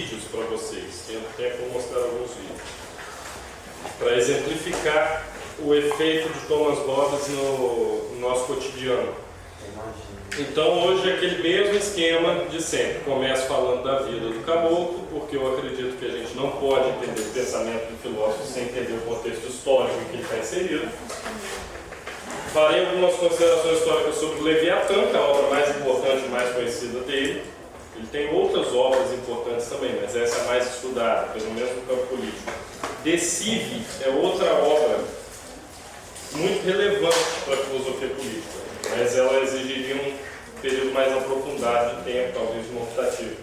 vídeos para vocês. Tenho tempo para mostrar alguns vídeos. Para exemplificar o efeito de Thomas Hobbes no nosso cotidiano. Então hoje é aquele mesmo esquema de sempre. Começo falando da vida do caboclo, porque eu acredito que a gente não pode entender o pensamento do filósofo sem entender o contexto histórico em que ele está inserido. Farei algumas considerações históricas sobre Leviatã, que é a obra mais importante e mais conhecida dele. Ele tem outras obras importantes também, mas essa é a mais estudada, pelo menos no campo político. De Cive é outra obra muito relevante para a filosofia política, mas ela exigiria um período mais aprofundado de tempo, talvez uma optativa.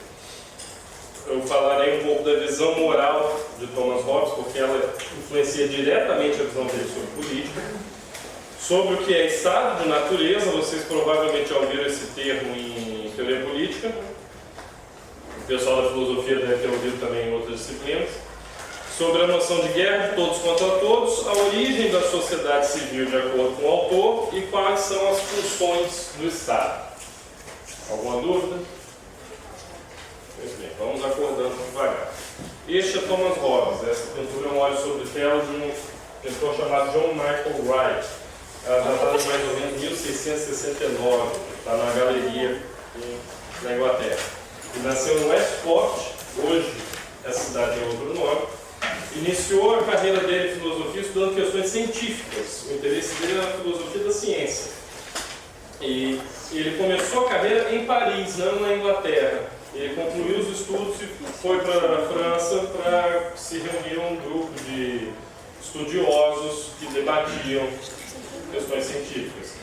Eu falarei um pouco da visão moral de Thomas Hobbes, porque ela influencia diretamente a visão dele sobre política. Sobre o que é estado de natureza, vocês provavelmente já ouviram esse termo em teoria política. O pessoal da filosofia deve ter ouvido também em outras disciplinas. Sobre a noção de guerra, de todos contra todos, a origem da sociedade civil de acordo com o autor e quais são as funções do Estado. Alguma dúvida? Pois bem, vamos acordando devagar. Este é Thomas Hobbes. Essa pintura é um óleo sobre tela de um pintor chamado John Michael Wright. Ela datada de mais ou menos 1669, está na galeria na Inglaterra. Ele nasceu em Westport, hoje a cidade é outro nome. Iniciou a carreira dele em filosofia estudando questões científicas. O interesse dele era a filosofia da ciência. E ele começou a carreira em Paris, não na Inglaterra. Ele concluiu os estudos e foi para a França para se reunir um grupo de estudiosos que debatiam questões científicas.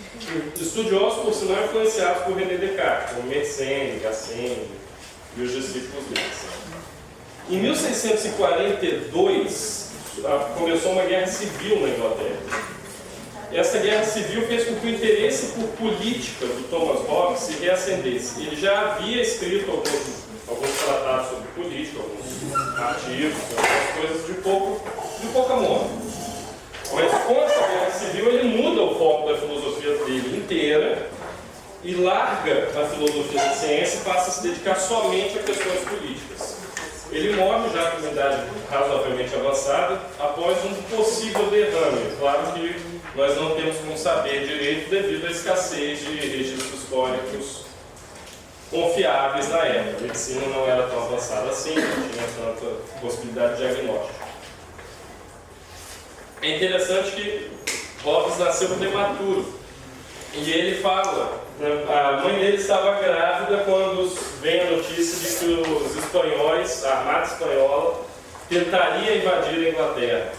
Estudiosos, por sinal, influenciados por René Descartes, como Mersenne, Gassendi e os discípulos deles. Em 1642, começou uma guerra civil na Inglaterra. Essa guerra civil fez com que o interesse por política do Thomas Hobbes se reacendesse. Ele já havia escrito alguns tratados sobre política, alguns artigos, algumas coisas de pouca monta. Mas com essa guerra civil ele muda o foco da filosofia dele inteira e larga a filosofia da ciência e passa a se dedicar somente a questões políticas. Ele morre já com uma idade razoavelmente avançada após um possível derrame. Claro que nós não temos como saber direito devido à escassez de registros históricos confiáveis na época. A medicina não era tão avançada assim, não tinha tanta possibilidade de diagnóstico. É interessante que Hobbes nasceu prematuro. E ele fala, né, a mãe dele estava grávida quando vem a notícia de que os espanhóis, a Armada Espanhola, tentaria invadir a Inglaterra.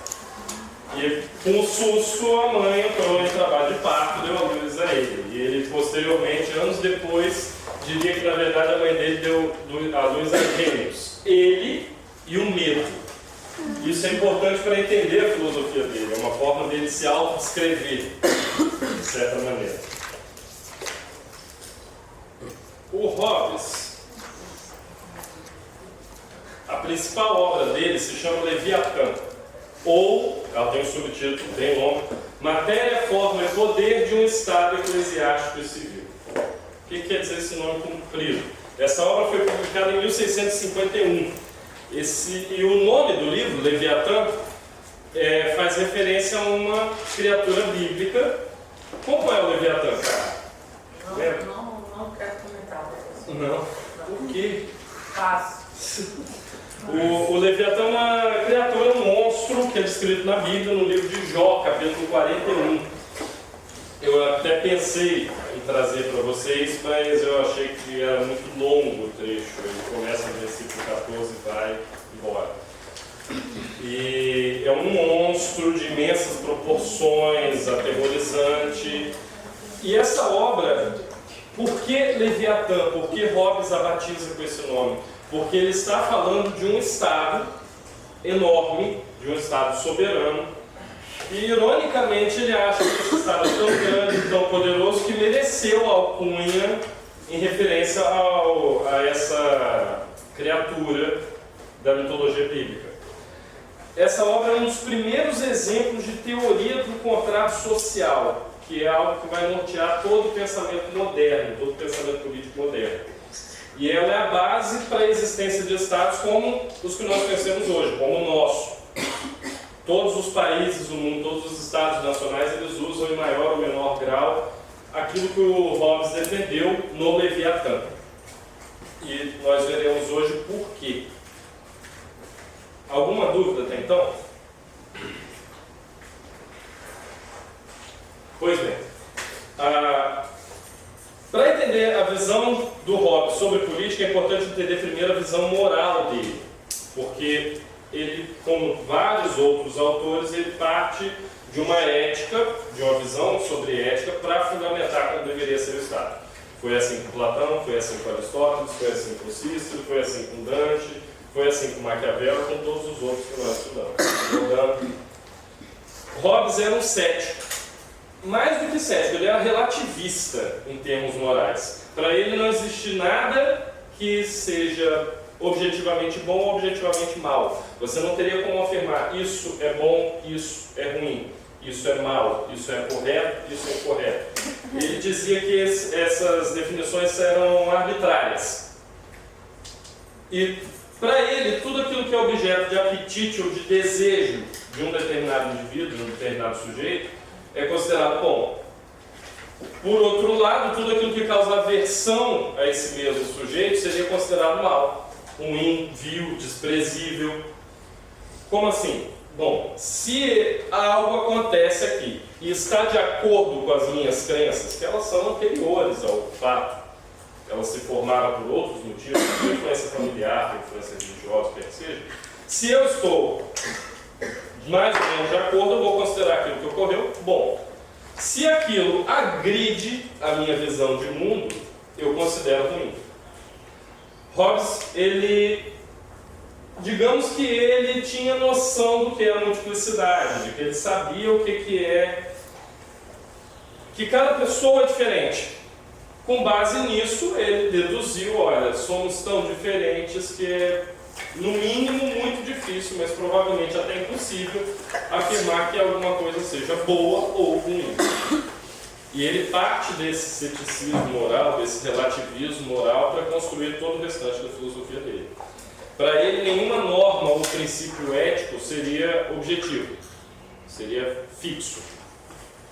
E com o susto, a mãe entrou em trabalho de parto, deu a luz a ele. E ele, posteriormente, anos depois, diria que, na verdade, a mãe dele deu a luz a gêmeos. Ele e o medo. Isso é importante para entender a filosofia dele, é uma forma dele se autodescrever, de certa maneira. O Hobbes, a principal obra dele se chama Leviatã, ou, ela tem um subtítulo bem longo, Matéria, Forma e Poder de um Estado Eclesiástico e Civil. O que quer dizer esse nome comprido? Essa obra foi publicada em 1651. E o nome do livro, Leviatã, faz referência a uma criatura bíblica. Como é o Leviatã, cara? Não quero comentar. Não. Por quê? Fácil. O Leviatã é uma criatura, um monstro, que é descrito na Bíblia, no livro de Jó, capítulo 41. Eu até pensei em trazer para vocês, mas eu achei que era muito longo o trecho. Ele começa no versículo 14 e vai embora. E é um monstro de imensas proporções, aterrorizante. E essa obra, por que Leviatã? Por que Hobbes a batiza com esse nome? Porque ele está falando de um Estado enorme, de um Estado soberano. E, ironicamente, ele acha que esse Estado é tão grande, tão poderoso, que mereceu a alcunha em referência a essa criatura da mitologia bíblica. Essa obra é um dos primeiros exemplos de teoria do contrato social, que é algo que vai nortear todo o pensamento moderno, todo o pensamento político moderno. E ela é a base para a existência de estados como os que nós conhecemos hoje, como o nosso. Todos os países do mundo, todos os estados nacionais, eles usam em maior ou menor grau aquilo que o Hobbes defendeu no Leviatã. E nós veremos hoje por quê. Alguma dúvida até então? Pois bem, para entender a visão do Hobbes sobre política, é importante entender primeiro a visão moral dele, porque ele, como vários outros autores, ele parte de uma ética, de uma visão sobre ética, para fundamentar como deveria ser o Estado. Foi assim com Platão, foi assim com Aristóteles, foi assim com Cícero, foi assim com Dante, foi assim com Maquiavel e com todos os outros que nós estudamos. Hobbes era um cético. Mais do que cético, ele era relativista em termos morais. Para ele não existe nada que seja objetivamente bom ou objetivamente mal. Você não teria como afirmar isso é bom, isso é ruim, isso é mal, isso é correto, isso é incorreto. Ele dizia que essas definições eram arbitrárias. E para ele, tudo aquilo que é objeto de apetite ou de desejo de um determinado indivíduo, de um determinado sujeito, é considerado bom. Por outro lado, tudo aquilo que causa aversão a esse mesmo sujeito seria considerado mal, ruim, vil, desprezível. Como assim? Bom, se algo acontece aqui e está de acordo com as minhas crenças, que elas são anteriores ao fato, elas se formaram por outros motivos, por influência familiar, por influência religiosa, quer que seja, se eu estou mais ou menos de acordo, eu vou considerar aquilo que ocorreu bom. Se aquilo agride a minha visão de mundo, eu considero ruim. Hobbes, digamos que ele tinha noção do que é a multiplicidade, de que ele sabia o que é, que cada pessoa é diferente. Com base nisso, ele deduziu, olha, somos tão diferentes que é, no mínimo, muito difícil, mas provavelmente até impossível, afirmar que alguma coisa seja boa ou ruim. E ele parte desse ceticismo moral, desse relativismo moral, para construir todo o restante da filosofia dele. Para ele, nenhuma norma ou princípio ético seria objetivo, seria fixo.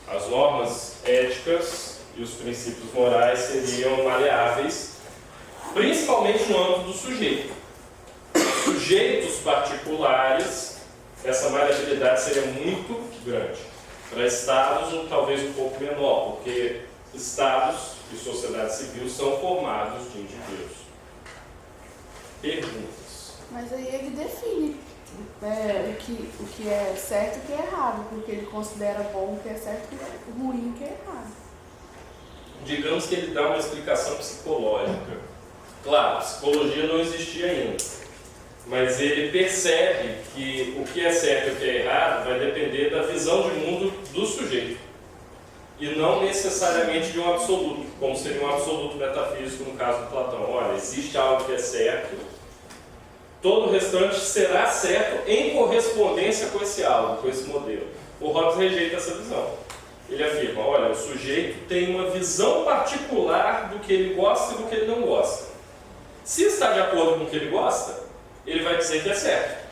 As normas éticas e os princípios morais seriam maleáveis, principalmente no âmbito do sujeito. Sujeitos particulares, essa maleabilidade seria muito grande. Para estados, talvez um pouco menor, porque estados e sociedade civil são formados de indivíduos. Perguntas? Mas aí ele define o que é certo e o que é errado, porque ele considera bom o que é certo e ruim o que é errado. Digamos que ele dá uma explicação psicológica. Claro, psicologia não existia ainda. Mas ele percebe que o que é certo e o que é errado vai depender da visão de mundo do sujeito. E não necessariamente de um absoluto, como seria um absoluto metafísico no caso do Platão. Olha, existe algo que é certo, todo o restante será certo em correspondência com esse algo, com esse modelo. O Hobbes rejeita essa visão. Ele afirma, olha, o sujeito tem uma visão particular do que ele gosta e do que ele não gosta. Se está de acordo com o que ele gosta, ele vai dizer que é certo.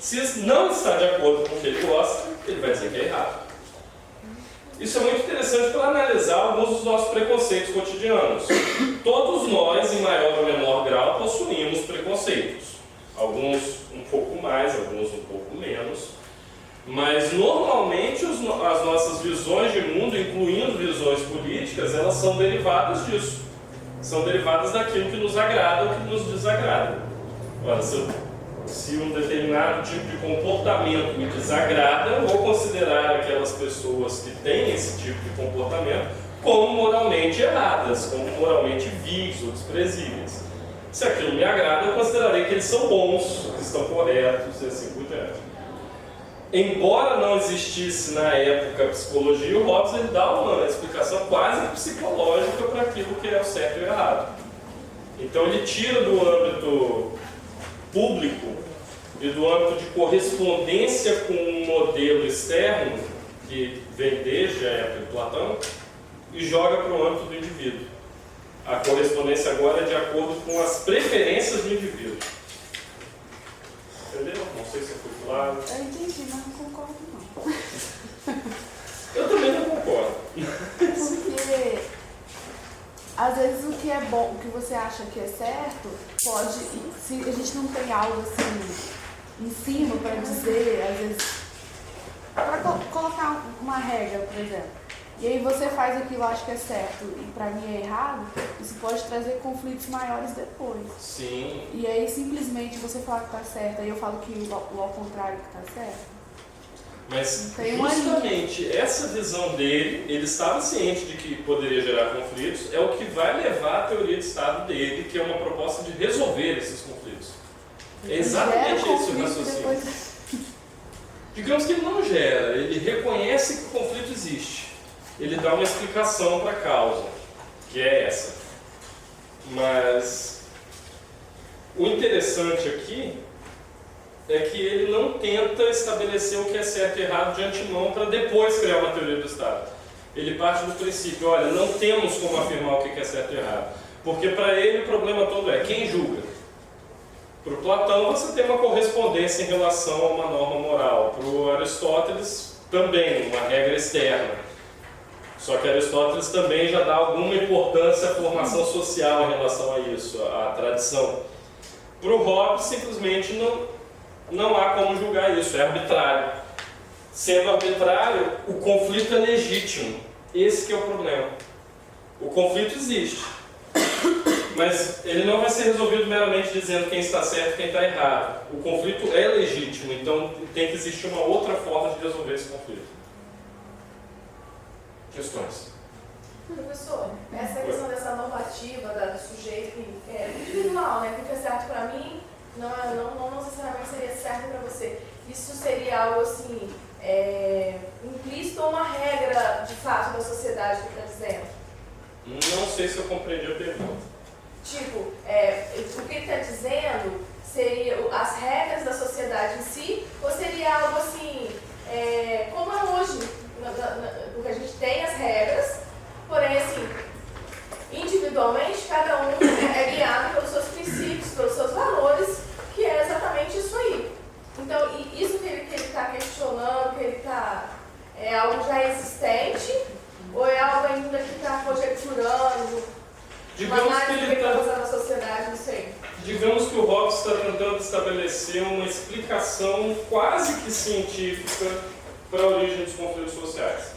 Se não está de acordo com o que ele gosta, ele vai dizer que é errado. Isso é muito interessante para analisar alguns dos nossos preconceitos cotidianos. Todos nós, em maior ou menor grau, possuímos preconceitos. Alguns um pouco mais, alguns um pouco menos. Mas, normalmente, as nossas visões de mundo, incluindo visões políticas, elas são derivadas disso. São derivadas daquilo que nos agrada ou que nos desagrada. Ora, se um determinado tipo de comportamento me desagrada, eu vou considerar aquelas pessoas que têm esse tipo de comportamento como moralmente erradas, como moralmente vis ou desprezíveis. Se aquilo me agrada, eu considerarei que eles são bons, que estão corretos e assim por diante. Embora não existisse na época a psicologia, o Hobbes ele dá uma explicação quase psicológica para aquilo que é o certo e o errado. Então ele tira do âmbito público e do âmbito de correspondência com um modelo externo, que vem desde a época de Platão, e joga para o âmbito do indivíduo. A correspondência agora é de acordo com as preferências do indivíduo. Entendeu? Não sei se eu fui claro. Eu entendi, mas não concordo não. Eu também não concordo. Porque às vezes o que é bom, o que você acha que é certo, pode, se a gente não tem algo assim em cima para dizer, às vezes, para colocar uma regra, por exemplo, e aí você faz aquilo, acha que é certo, e para mim é errado, isso pode trazer conflitos maiores depois. Sim. E aí simplesmente você falar que tá certo, aí eu falo que o ao contrário que tá certo. Mas Tem uma justamente essa visão dele, ele estava ciente de que poderia gerar conflitos, é o que vai levar a teoria de Estado dele, que é uma proposta de resolver esses conflitos. É exatamente esse o raciocínio. Depois... Digamos que ele não gera, ele reconhece que o conflito existe. Ele dá uma explicação para a causa, que é essa. Mas o interessante aqui é que ele não tenta estabelecer o que é certo e errado de antemão para depois criar uma teoria do Estado. Ele parte do princípio, olha, não temos como afirmar o que é certo e errado. Porque para ele o problema todo é quem julga. Para o Platão você tem uma correspondência em relação a uma norma moral. Para o Aristóteles também, uma regra externa. Só que Aristóteles também já dá alguma importância à formação social em relação a isso, à tradição. Para o Hobbes simplesmente não há como julgar isso, é arbitrário. Sendo arbitrário, o conflito é legítimo. Esse que é o problema. O conflito existe. Mas ele não vai ser resolvido meramente dizendo quem está certo e quem está errado. O conflito é legítimo, então tem que existir uma outra forma de resolver esse conflito. Questões? Professor, essa questão dessa normativa do sujeito individual, né? Porque é certo para mim, não necessariamente seria certo para você. Isso seria algo assim, implícito ou uma regra de fato da sociedade que está dizendo? Não sei se eu compreendi a pergunta. Tipo, o que ele está dizendo seria as regras da sociedade em si, ou seria algo assim, como é hoje, porque a gente tem as regras, porém assim, individualmente cada um é guiado pelos seus princípios, pelos seus valores, que é exatamente isso aí. Então, isso que ele está questionando, que ele está, é algo já existente, ou é algo ainda que está conjecturando? Digamos que ele está... na sociedade, não sei. Digamos que o Hobbes está tentando estabelecer uma explicação quase que científica para a origem dos conflitos sociais.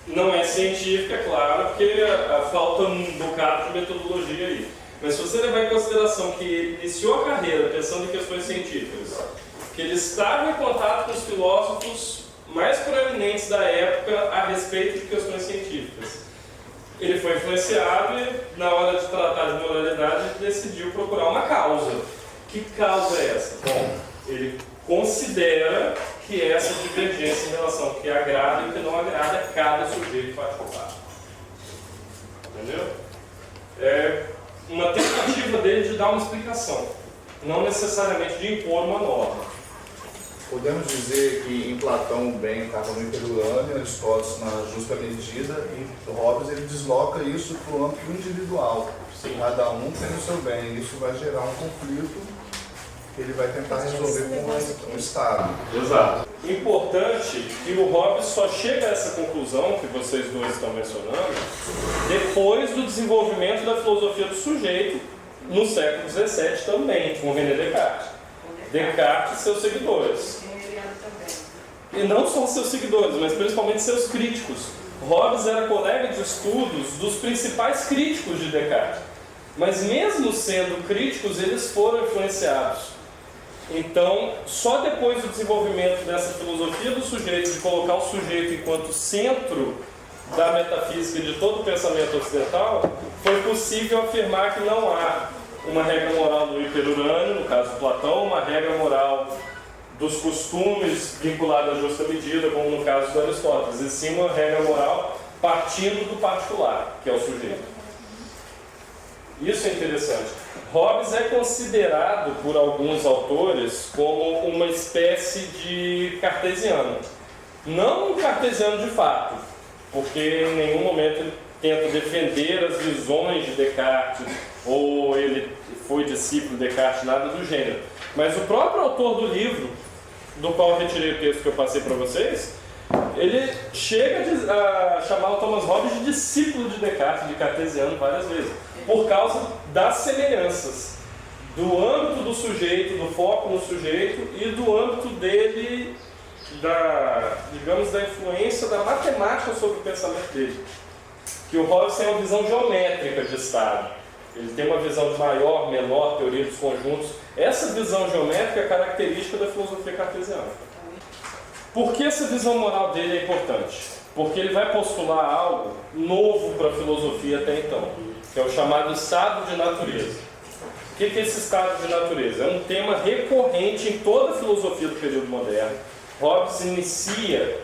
Não é científica, é claro, porque falta um bocado de metodologia aí. Mas se você levar em consideração que ele iniciou a carreira pensando em questões científicas, que ele estava em contato com os filósofos mais proeminentes da época a respeito de questões científicas, ele foi influenciado e, na hora de tratar de moralidade, ele decidiu procurar uma causa. Que causa é essa? Bom, ele considera que essa divergência em relação ao que agrada e o que não agrada a cada sujeito particular. Entendeu? É uma tentativa dele de dar uma explicação, não necessariamente de impor uma norma. Podemos dizer que em Platão o bem estava no hiperurânio, Aristóteles na justa medida, e Hobbes ele desloca isso para o âmbito individual. Sim. Cada um tem o seu bem, isso vai gerar um conflito que ele vai tentar resolver com o Estado. Exato. Importante que o Hobbes só chega a essa conclusão que vocês dois estão mencionando depois do desenvolvimento da filosofia do sujeito no século XVII também, com René Descartes. Descartes e seus seguidores. E não só seus seguidores, mas principalmente seus críticos. Hobbes era colega de estudos dos principais críticos de Descartes. Mas mesmo sendo críticos, eles foram influenciados. Então, só depois do desenvolvimento dessa filosofia do sujeito, de colocar o sujeito enquanto centro da metafísica e de todo o pensamento ocidental, foi possível afirmar que não há uma regra moral do hiperurânio, no caso de Platão, uma regra moral dos costumes vinculada à justa medida, como no caso do Aristóteles, e sim uma regra moral partindo do particular, que é o sujeito. Isso é interessante. Hobbes é considerado por alguns autores como uma espécie de cartesiano. Não um cartesiano de fato, porque em nenhum momento ele tenta defender as visões de Descartes, ou ele foi discípulo de Descartes, nada do gênero. Mas o próprio autor do livro, do qual eu retirei o texto que eu passei para vocês, ele chega a chamar o Thomas Hobbes de discípulo de Descartes, de cartesiano, várias vezes, por causa das semelhanças do âmbito do sujeito, do foco no sujeito e do âmbito dele, digamos, da influência da matemática sobre o pensamento dele. Que o Hobbes tem uma visão geométrica de Estado. Ele tem uma visão de maior, menor, teoria dos conjuntos. Essa visão geométrica é característica da filosofia cartesiana. Por que essa visão moral dele é importante? Porque ele vai postular algo novo para a filosofia até então, que é o chamado estado de natureza. O que é esse estado de natureza? É um tema recorrente em toda a filosofia do período moderno. Hobbes inicia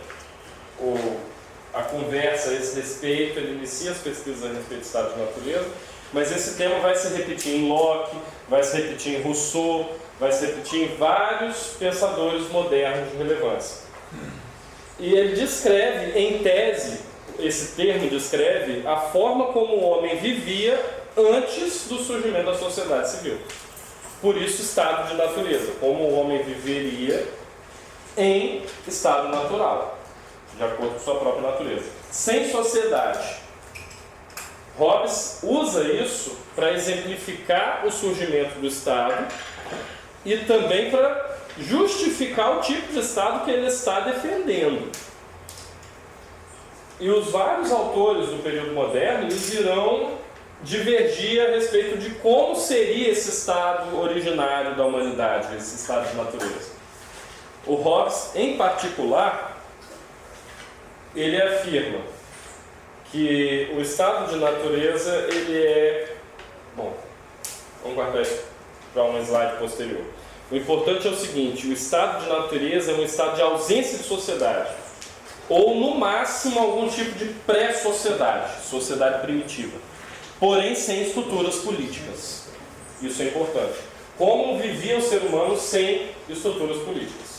a conversa a esse respeito, ele inicia as pesquisas a respeito do estado de natureza, mas esse tema vai se repetir em Locke, vai se repetir em Rousseau, vai se repetir em vários pensadores modernos de relevância. E ele descreve, em tese, esse termo descreve a forma como o homem vivia antes do surgimento da sociedade civil. Por isso, estado de natureza, como o homem viveria em estado natural, de acordo com sua própria natureza. Sem sociedade. Hobbes usa isso para exemplificar o surgimento do Estado e também para justificar o tipo de Estado que ele está defendendo. E os vários autores do período moderno eles irão divergir a respeito de como seria esse estado originário da humanidade, esse estado de natureza. O Hobbes, em particular, ele afirma que o estado de natureza, ele é... Bom, vamos guardar isso para um slide posterior. O importante é o seguinte, o estado de natureza é um estado de ausência de sociedade, ou no máximo algum tipo de pré-sociedade, sociedade primitiva, porém sem estruturas políticas. Isso é importante. Como vivia o ser humano sem estruturas políticas?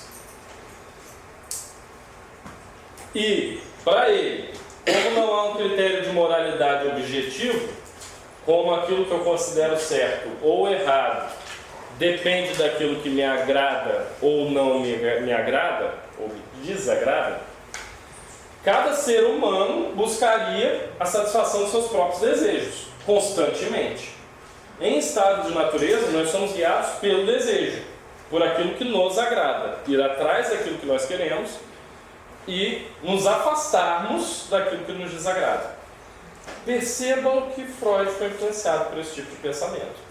E, para ele, como não há um critério de moralidade objetivo, como aquilo que eu considero certo ou errado depende daquilo que me agrada ou não me agrada, ou me desagrada, cada ser humano buscaria a satisfação dos seus próprios desejos, constantemente. Em estado de natureza, nós somos guiados pelo desejo, por aquilo que nos agrada, ir atrás daquilo que nós queremos e nos afastarmos daquilo que nos desagrada. Percebam que Freud foi influenciado por esse tipo de pensamento.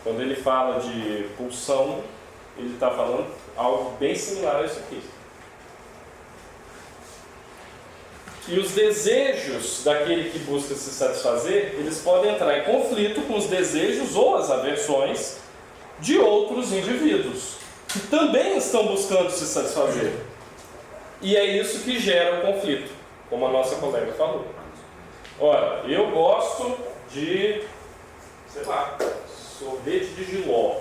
Quando ele fala de pulsão, ele está falando algo bem similar a isso aqui. E os desejos daquele que busca se satisfazer, eles podem entrar em conflito com os desejos ou as aversões de outros indivíduos, que também estão buscando se satisfazer. E é isso que gera o conflito, como a nossa colega falou. Ora, eu gosto de, sei lá, sorvete de jiló.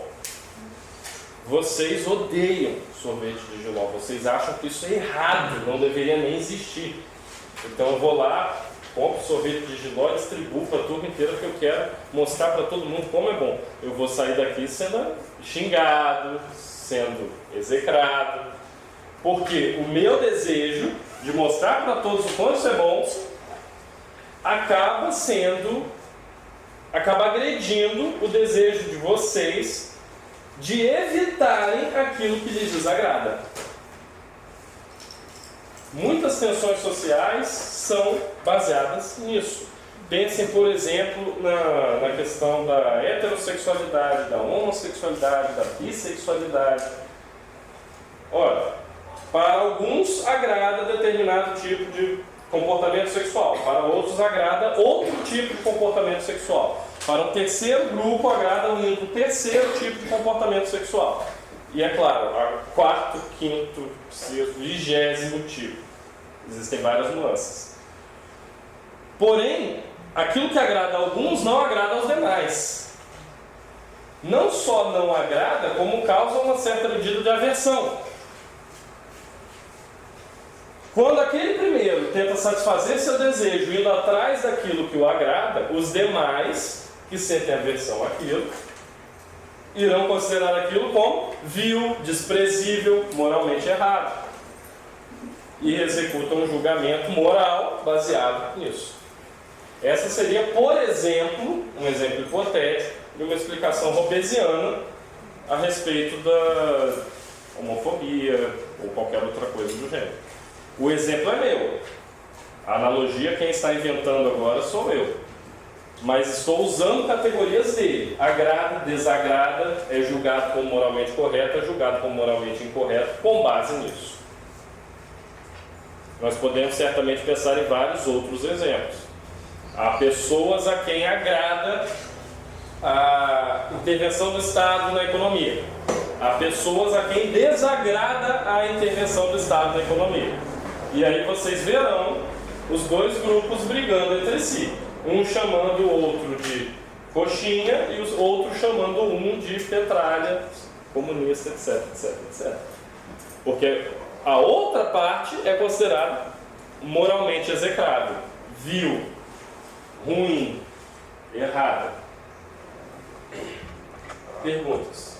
Vocês odeiam sorvete de jiló. Vocês acham que isso é errado, não deveria nem existir. Então eu vou lá, compro sorvete de jiló e distribuo para a turma inteira porque eu quero mostrar para todo mundo como é bom. Eu vou sair daqui sendo xingado, sendo execrado. Porque o meu desejo de mostrar para todos o quanto isso é bom acaba agredindo o desejo de vocês de evitarem aquilo que lhes desagrada. Muitas tensões sociais são baseadas nisso. Pensem, por exemplo, na questão da heterossexualidade, da homossexualidade, da bissexualidade. Ora, para alguns agrada determinado tipo de comportamento sexual, para outros agrada outro tipo de comportamento sexual. Para um terceiro grupo agrada um terceiro tipo de comportamento sexual. E é claro, a quarto, quinto, sexto, 20º tipo. Existem várias nuances. Porém, aquilo que agrada a alguns não agrada aos demais. Não só não agrada, como causa uma certa medida de aversão. Quando aquele primeiro tenta satisfazer seu desejo indo atrás daquilo que o agrada, os demais, que sentem aversão àquilo, irão considerar aquilo como vil, desprezível, moralmente errado. E executam um julgamento moral baseado nisso. Essa seria, por exemplo, um exemplo hipotético de uma explicação hobbesiana a respeito da homofobia ou qualquer outra coisa do gênero. O exemplo é meu. A analogia, quem está inventando agora sou eu. Mas estou usando categorias dele. Agrada, desagrada, é julgado como moralmente correto, é julgado como moralmente incorreto, com base nisso. Nós podemos certamente pensar em vários outros exemplos. Há pessoas a quem agrada a intervenção do Estado na economia. Há pessoas a quem desagrada a intervenção do Estado na economia. E aí vocês verão os dois grupos brigando entre si. Um chamando o outro de coxinha e os outros chamando um de petralha, comunista, etc, etc, etc. Porque a outra parte é considerada moralmente execrável, vil, ruim, errada. Perguntas?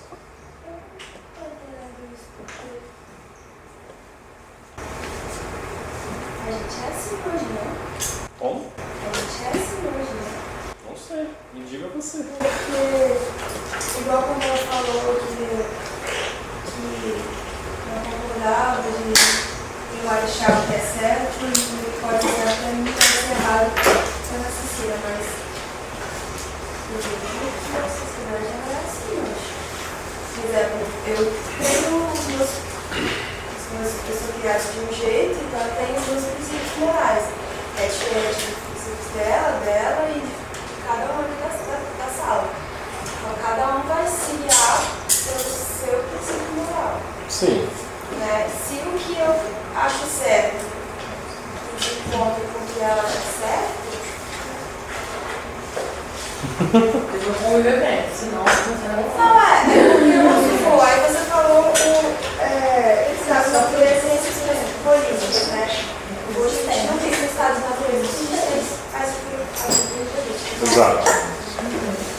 A gente é assim hoje, né? Como? A gente é assim hoje, né? Não sei, me diga você. Porque, igual como ela falou que não concordava de eu achar o que é certo e pode ser para mim pode ser errado sendo assistida, mas eu vejo que a sociedade não é assim hoje. Por exemplo, eu tenho eu sou criada de um jeito, então eu tenho os meus princípios morais. É diferente dos princípios dela e de cada um aqui da sala. Então cada um vai se guiar pelo seu princípio moral. Sim. Né? Se o que eu acho certo se encontra com o que ela acha certo, Eles vão conviver bem, senão você não não é. Porque vamos supor, aí você falou estados da natureza e esses políticos, né? Hoje a gente não tem esses estados da natureza, a gente tem as políticas. Exato.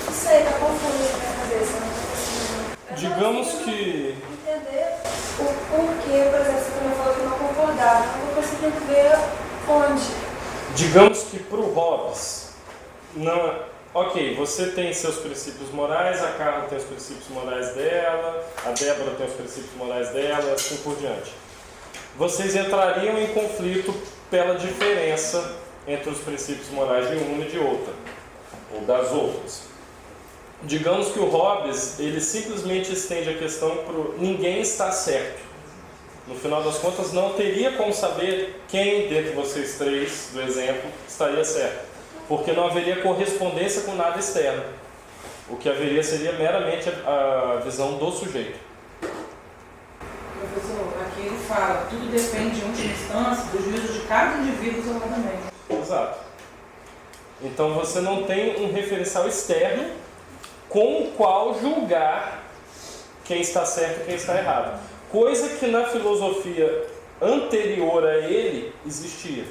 Não sei, tá confuso na minha cabeça. Não tô conseguindo. Digamos que... Entender o porquê, por exemplo, você também falou que não concordava. Eu não consigo ver onde. Digamos que para o Hobbes, ok, você tem seus princípios morais, a Carla tem os princípios morais dela, a Débora tem os princípios morais dela, e assim por diante. Vocês entrariam em conflito pela diferença entre os princípios morais de uma e de outra, ou das outras. Digamos que o Hobbes, ele simplesmente estende a questão para ninguém está certo. No final das contas, não teria como saber quem dentre vocês três, do exemplo, estaria certo. Porque não haveria correspondência com nada externo. O que haveria seria meramente a visão do sujeito. Professor, aqui ele fala, tudo depende, em última instância, do juízo de cada indivíduo isoladamente. Exato. Então você não tem um referencial externo com o qual julgar quem está certo e quem está errado. Coisa que na filosofia anterior a ele existia.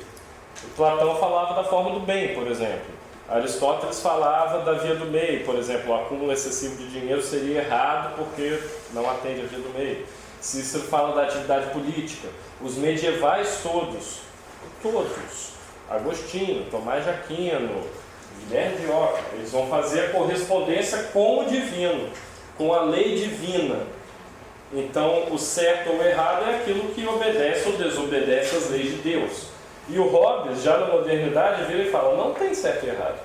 Platão falava da forma do bem, por exemplo. Aristóteles falava da via do meio, por exemplo. O acúmulo excessivo de dinheiro seria errado porque não atende a via do meio. Cícero fala da atividade política. Os medievais todos, Agostinho, Tomás de Aquino, Guilherme de Ockham, eles vão fazer a correspondência com o divino, com a lei divina. Então, o certo ou o errado é aquilo que obedece ou desobedece às leis de Deus. E o Hobbes, já na modernidade, vira e fala, não tem certo e errado.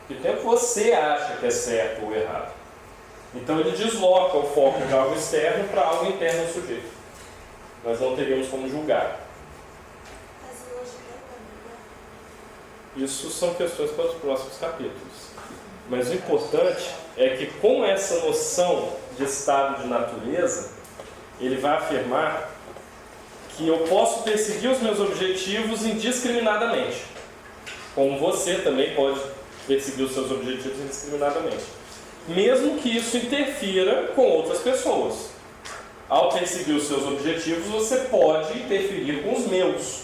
Que tempo você acha que é certo ou errado? Então ele desloca o foco de algo externo para algo interno ao sujeito. Nós não teríamos como julgar. Isso são questões para os próximos capítulos. Mas o importante é que com essa noção de estado de natureza, ele vai afirmar que eu posso perseguir os meus objetivos indiscriminadamente. Como você também pode perseguir os seus objetivos indiscriminadamente. Mesmo que isso interfira com outras pessoas. Ao perseguir os seus objetivos, você pode interferir com os meus.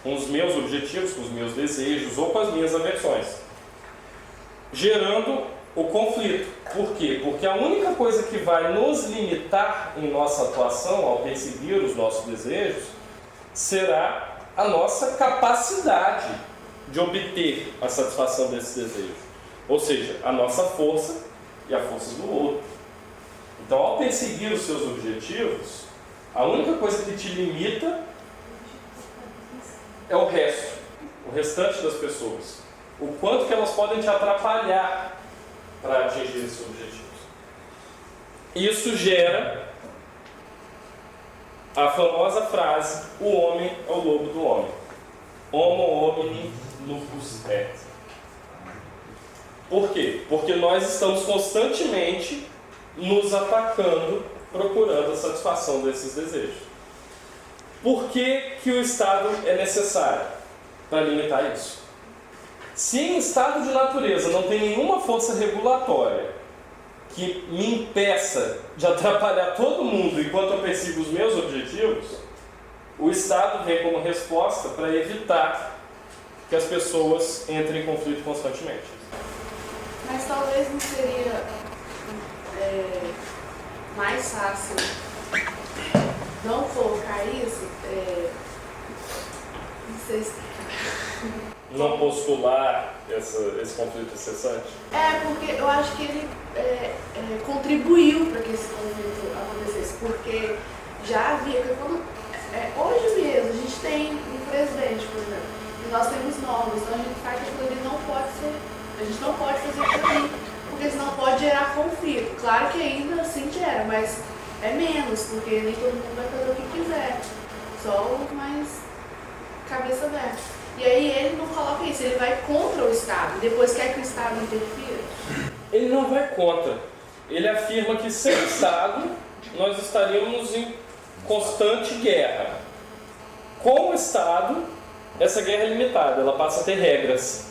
com os meus objetivos, com os meus desejos ou com as minhas aversões, gerando o conflito. Por quê? Porque a única coisa que vai nos limitar em nossa atuação ao perseguir os nossos desejos será a nossa capacidade de obter a satisfação desses desejos. Ou seja, a nossa força e a força do outro. Então, ao perseguir os seus objetivos, a única coisa que te limita é o resto, o restante das pessoas. O quanto que elas podem te atrapalhar para atingir esses objetivos. Isso gera a famosa frase: o homem é o lobo do homem. Homo homini lupus est. Por quê? Porque nós estamos constantemente nos atacando, procurando a satisfação desses desejos. Por que que o Estado é necessário? Para limitar isso. Se em estado de natureza não tem nenhuma força regulatória que me impeça de atrapalhar todo mundo enquanto eu persigo os meus objetivos, o Estado vem como resposta para evitar que as pessoas entrem em conflito constantemente. Mas talvez não seria mais fácil não colocar isso? Não sei se... Não postular esse conflito incessante? Porque eu acho que ele contribuiu para que esse conflito acontecesse, porque já havia, hoje mesmo, a gente tem um presidente, por exemplo, e nós temos normas, então a gente faz que aquilo ali não pode ser, a gente não pode fazer aquilo ali, porque senão pode gerar conflito. Claro que ainda assim gera, mas é menos, porque nem todo mundo vai fazer o que quiser, só os mais cabeça aberta. E aí ele não coloca isso, ele vai contra o Estado, depois quer que o Estado interfira. Ele não vai contra. Ele afirma que sem o Estado nós estaríamos em constante guerra. Com o Estado, essa guerra é limitada, ela passa a ter regras.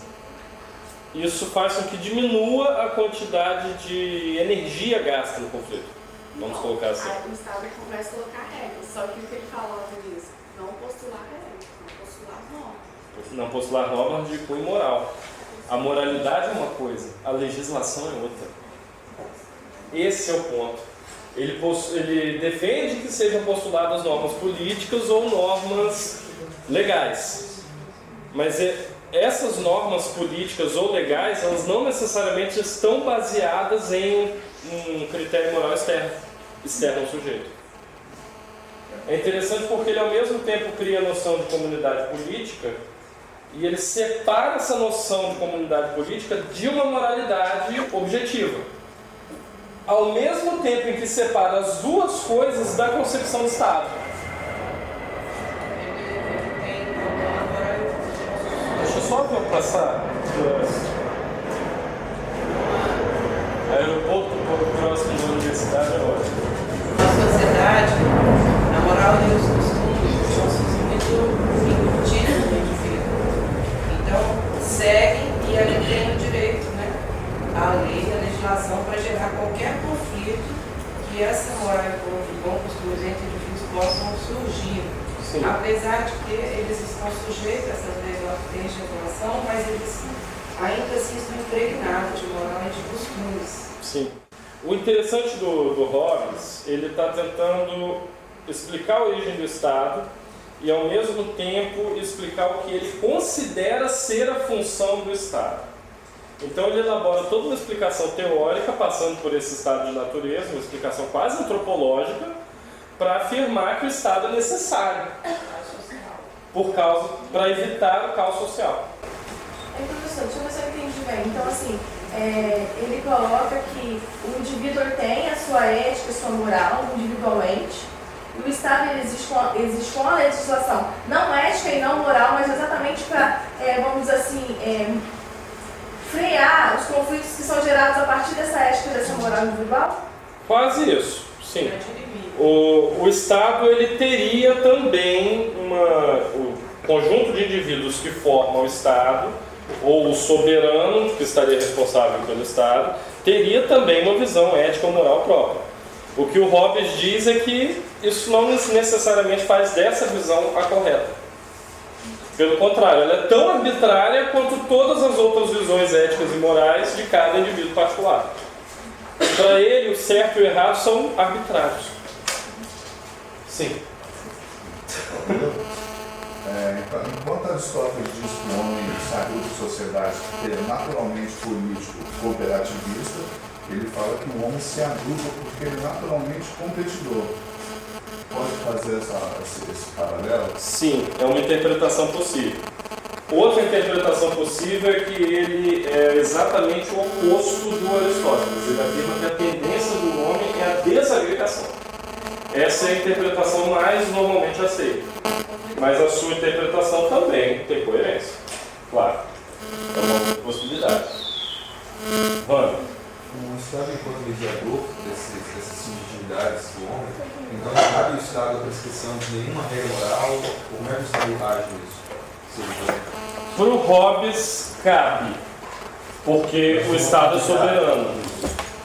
Isso faz com que diminua a quantidade de energia gasta no conflito. Vamos colocar assim. Aí o Estado começa a colocar regras, só que o que ele falava disso? Não postular regras, não postular normas. Não postular normas de cunho moral. A moralidade é uma coisa, a legislação é outra. Esse é o ponto. Ele defende que sejam postuladas normas políticas ou normas legais. Mas essas normas políticas ou legais, elas não necessariamente estão baseadas em um critério moral externo ao sujeito. É interessante porque ele ao mesmo tempo cria a noção de comunidade política e ele separa essa noção de comunidade política de uma moralidade objetiva. Ao mesmo tempo em que separa as duas coisas da concepção do Estado. Deixa eu só passar. Aeroporto próximo da universidade é ótimo. Na sociedade, a moral e os costumes são muito incutidos no indivíduo. Então, seguem e ele tem o direito, né, a lei, a legislação, para gerar qualquer conflito que essa moral e bom costumes entre indivíduos possam surgir. Sim. Apesar de que eles estão sujeitos a essas leis de regulação, mas eles ainda assim estão impregnados de moral e de costumes. Sim. O interessante do Hobbes, ele está tentando explicar a origem do Estado e, ao mesmo tempo, explicar o que ele considera ser a função do Estado. Então, ele elabora toda uma explicação teórica, passando por esse estado de natureza, uma explicação quase antropológica, para afirmar que o Estado é necessário para evitar o caos social. Professor, deixa eu ver se eu entendi bem. Então, assim, ele coloca que o indivíduo tem a sua ética, a sua moral individualmente, e o Estado ele existe com a legislação, não ética e não moral, mas exatamente para, vamos dizer assim, frear os conflitos que são gerados a partir dessa ética e dessa moral individual? Quase isso, sim. O Estado ele teria também o conjunto de indivíduos que formam o Estado, ou o soberano, que estaria responsável pelo Estado, teria também uma visão ética ou moral própria. O que o Hobbes diz é que isso não necessariamente faz dessa visão a correta. Pelo contrário, ela é tão arbitrária quanto todas as outras visões éticas e morais de cada indivíduo particular. Para ele, o certo e o errado são arbitrários. Sim. Então, enquanto Aristóteles diz que o homem saiu de sociedade porque é naturalmente político, cooperativista, ele fala que o homem se agrupa porque ele é naturalmente competidor. Pode fazer esse paralelo? Sim, é uma interpretação possível. Outra interpretação possível é que ele é exatamente o oposto do Aristóteles. Ele afirma que a tendência do homem é a desagregação. Essa é a interpretação mais normalmente aceita. Mas a sua interpretação também tem coerência. Claro. É uma possibilidade. Vamos. O Estado, enquanto mediador dessas subjetividades do homem, então não cabe o Estado a prescrição de nenhuma regra moral, ou como é que o Estado age nisso? Para o Hobbes, cabe, porque o Estado é soberano.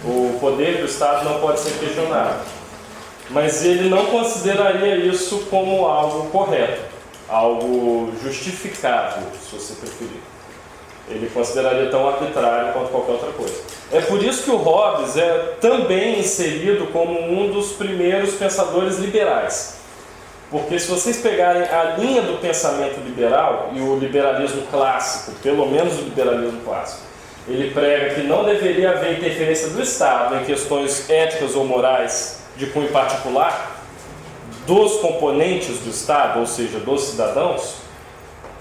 O poder do Estado não pode ser questionado. Mas ele não consideraria isso como algo correto, algo justificável, se você preferir. Ele consideraria tão arbitrário quanto qualquer outra coisa. É por isso que o Hobbes é também inserido como um dos primeiros pensadores liberais. Porque se vocês pegarem a linha do pensamento liberal e o liberalismo clássico, pelo menos o liberalismo clássico, ele prega que não deveria haver interferência do Estado em questões éticas ou morais de cunho particular dos componentes do Estado, ou seja, dos cidadãos.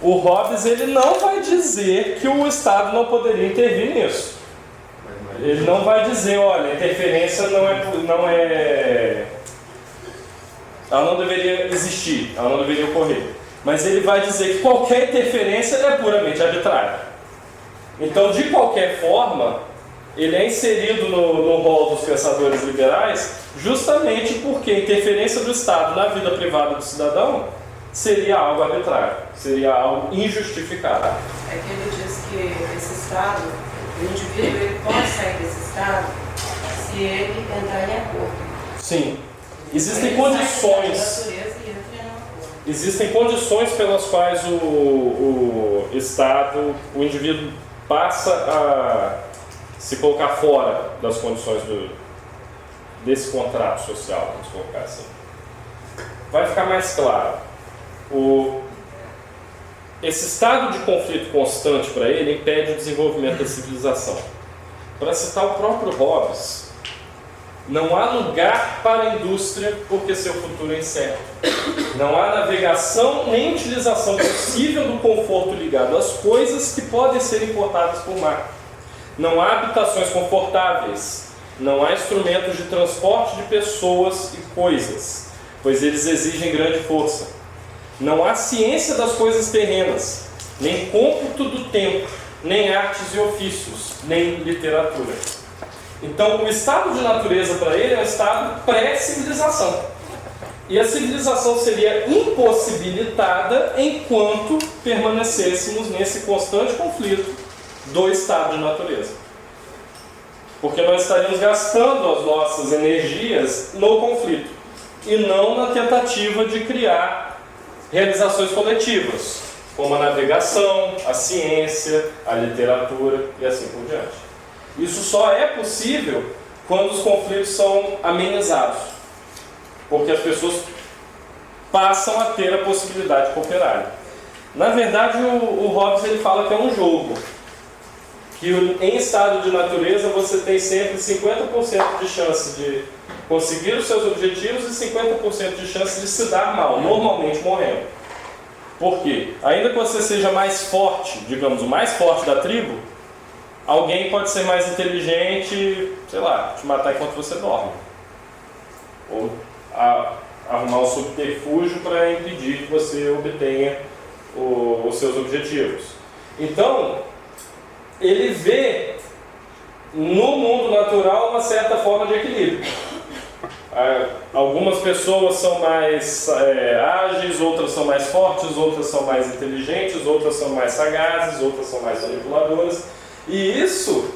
O Hobbes ele não vai dizer que o Estado não poderia intervir nisso. Ele não vai dizer, olha, a interferência ela não deveria existir, ela não deveria ocorrer. Mas ele vai dizer que qualquer interferência é puramente arbitrária. Então, de qualquer forma, ele é inserido no rol dos pensadores liberais justamente porque a interferência do Estado na vida privada do cidadão seria algo arbitrário, seria algo injustificável. É que ele diz que esse Estado, o indivíduo ele pode sair desse Estado se ele entrar em acordo. Sim. Existem Ele condições. sai da natureza e entra em acordo. Existem condições pelas quais o Estado, o indivíduo passa a se colocar fora das condições desse contrato social, vamos colocar assim. Vai ficar mais claro. Esse estado de conflito constante para ele impede o desenvolvimento da civilização. Para citar o próprio Hobbes, não há lugar para a indústria porque seu futuro é incerto. Não há navegação nem utilização possível do conforto ligado às coisas que podem ser importadas por mar. Não há habitações confortáveis. Não há instrumentos de transporte de pessoas e coisas, pois eles exigem grande força. Não há ciência das coisas terrenas, nem cômputo do tempo, nem artes e ofícios, nem literatura. Então, o estado de natureza para ele é um estado pré-civilização. E a civilização seria impossibilitada enquanto permanecêssemos nesse constante conflito do estado de natureza. Porque nós estaríamos gastando as nossas energias no conflito e não na tentativa de criar realizações coletivas, como a navegação, a ciência, a literatura e assim por diante. Isso só é possível quando os conflitos são amenizados, porque as pessoas passam a ter a possibilidade de cooperarem. Na verdade, o Hobbes ele fala que é um jogo, que em estado de natureza você tem sempre 50% de chance de conseguir os seus objetivos e 50% de chance de se dar mal, normalmente morrendo. Por quê? Ainda que você seja mais forte, digamos, o mais forte da tribo, alguém pode ser mais inteligente, sei lá, te matar enquanto você dorme. Ou arrumar um subterfúgio para impedir que você obtenha os seus objetivos. Então, ele vê no mundo natural uma certa forma de equilíbrio. Algumas pessoas são mais ágeis, outras são mais fortes, outras são mais inteligentes, outras são mais sagazes, outras são mais manipuladoras. E isso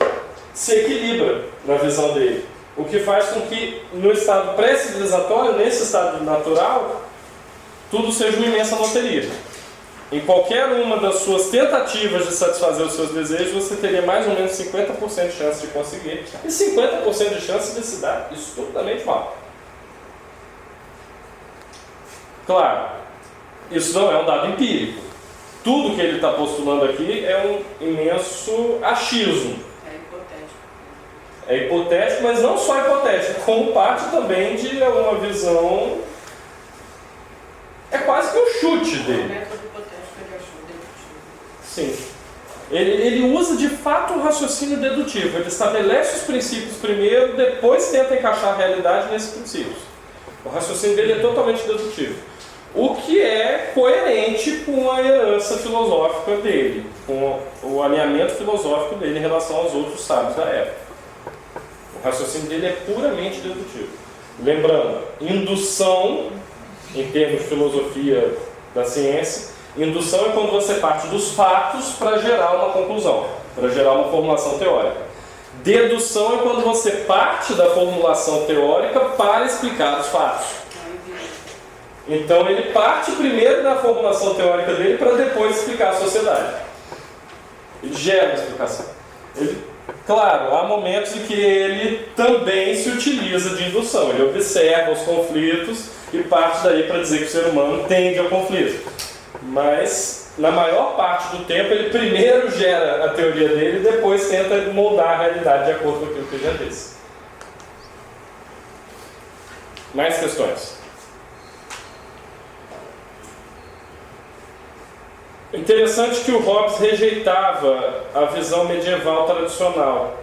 se equilibra na visão dele. O que faz com que no estado pré-civilizatório, nesse estado natural, tudo seja uma imensa loteria. em qualquer uma das suas tentativas de satisfazer os seus desejos, você teria mais ou menos 50% de chance de conseguir e 50% de chance de se dar estupidamente mal. Claro, isso não é um dado empírico. Tudo que ele está postulando aqui é um imenso achismo. É hipotético. É hipotético, mas não só hipotético, como parte também de uma visão... É quase que um chute O dele. método hipotético ele achou dedutivo. Sim. Ele usa de fato o raciocínio dedutivo. Ele estabelece os princípios primeiro, depois tenta encaixar a realidade nesses princípios. O raciocínio dele é totalmente dedutivo. O que é coerente com a herança filosófica dele, com o alinhamento filosófico dele em relação aos outros sábios da época. O raciocínio dele é puramente dedutivo. Lembrando, indução, em termos de filosofia da ciência, indução é quando você parte dos fatos para gerar uma conclusão, para gerar uma formulação teórica. Dedução é quando você parte da formulação teórica para explicar os fatos. Então ele parte primeiro da formulação teórica dele para depois explicar a sociedade. Ele gera uma explicação. Claro, há momentos em que ele também se utiliza de indução. Ele observa os conflitos e parte daí para dizer que o ser humano tende ao conflito. Mas, na maior parte do tempo, ele primeiro gera a teoria dele e depois tenta moldar a realidade de acordo com aquilo que ele já disse. Mais questões? Interessante que o Hobbes rejeitava a visão medieval tradicional,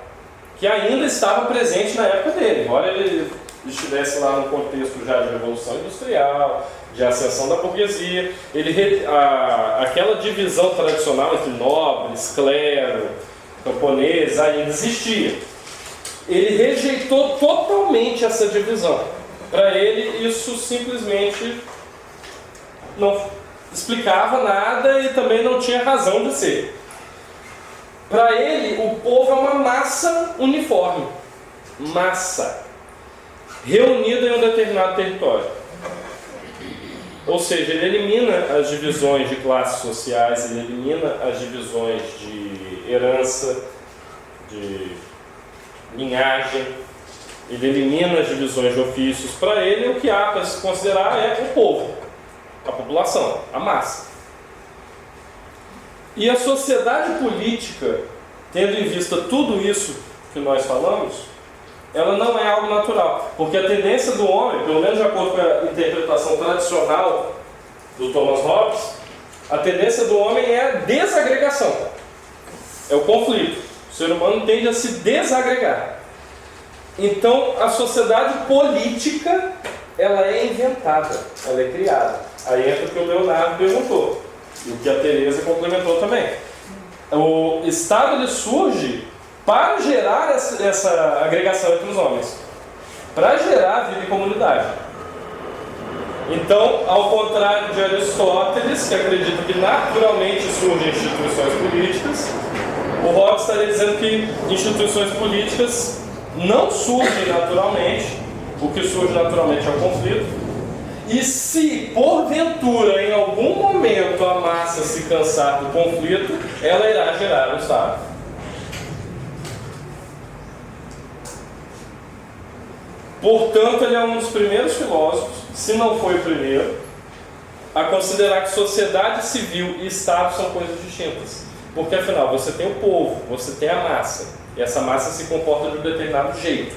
que ainda estava presente na época dele, embora ele estivesse lá no contexto já de Revolução Industrial, de ascensão da burguesia. Aquela divisão tradicional entre nobres, clero, camponeses ainda existia. Ele rejeitou totalmente essa divisão. Para ele, isso simplesmente não explicava nada e também não tinha razão de ser. Para ele, o povo é uma massa uniforme, massa, reunida em um determinado território. Ou seja, ele elimina as divisões de classes sociais, ele elimina as divisões de herança, de linhagem, ele elimina as divisões de ofícios. Para ele, o que há para se considerar é o povo, a população, a massa. E a sociedade política, tendo em vista tudo isso que nós falamos, ela não é algo natural, porque a tendência do homem, pelo menos de acordo com a interpretação tradicional do Thomas Hobbes, a tendência do homem é a desagregação, é o conflito. O ser humano tende a se desagregar. Então, a sociedade política, ela é inventada, ela é criada. Aí entra o que o Leonardo perguntou, e o que a Teresa complementou também. O Estado ele surge para gerar essa agregação entre os homens, para gerar vida em comunidade. Então, ao contrário de Aristóteles, que acredita que naturalmente surgem instituições políticas, o Hobbes estaria dizendo que instituições políticas não surgem naturalmente, o que surge naturalmente é o conflito. E se, porventura, em algum momento a massa se cansar do conflito, ela irá gerar um Estado. Portanto, ele é um dos primeiros filósofos, se não foi o primeiro, a considerar que sociedade civil e Estado são coisas distintas. Porque, afinal, você tem o povo, você tem a massa, e essa massa se comporta de um determinado jeito.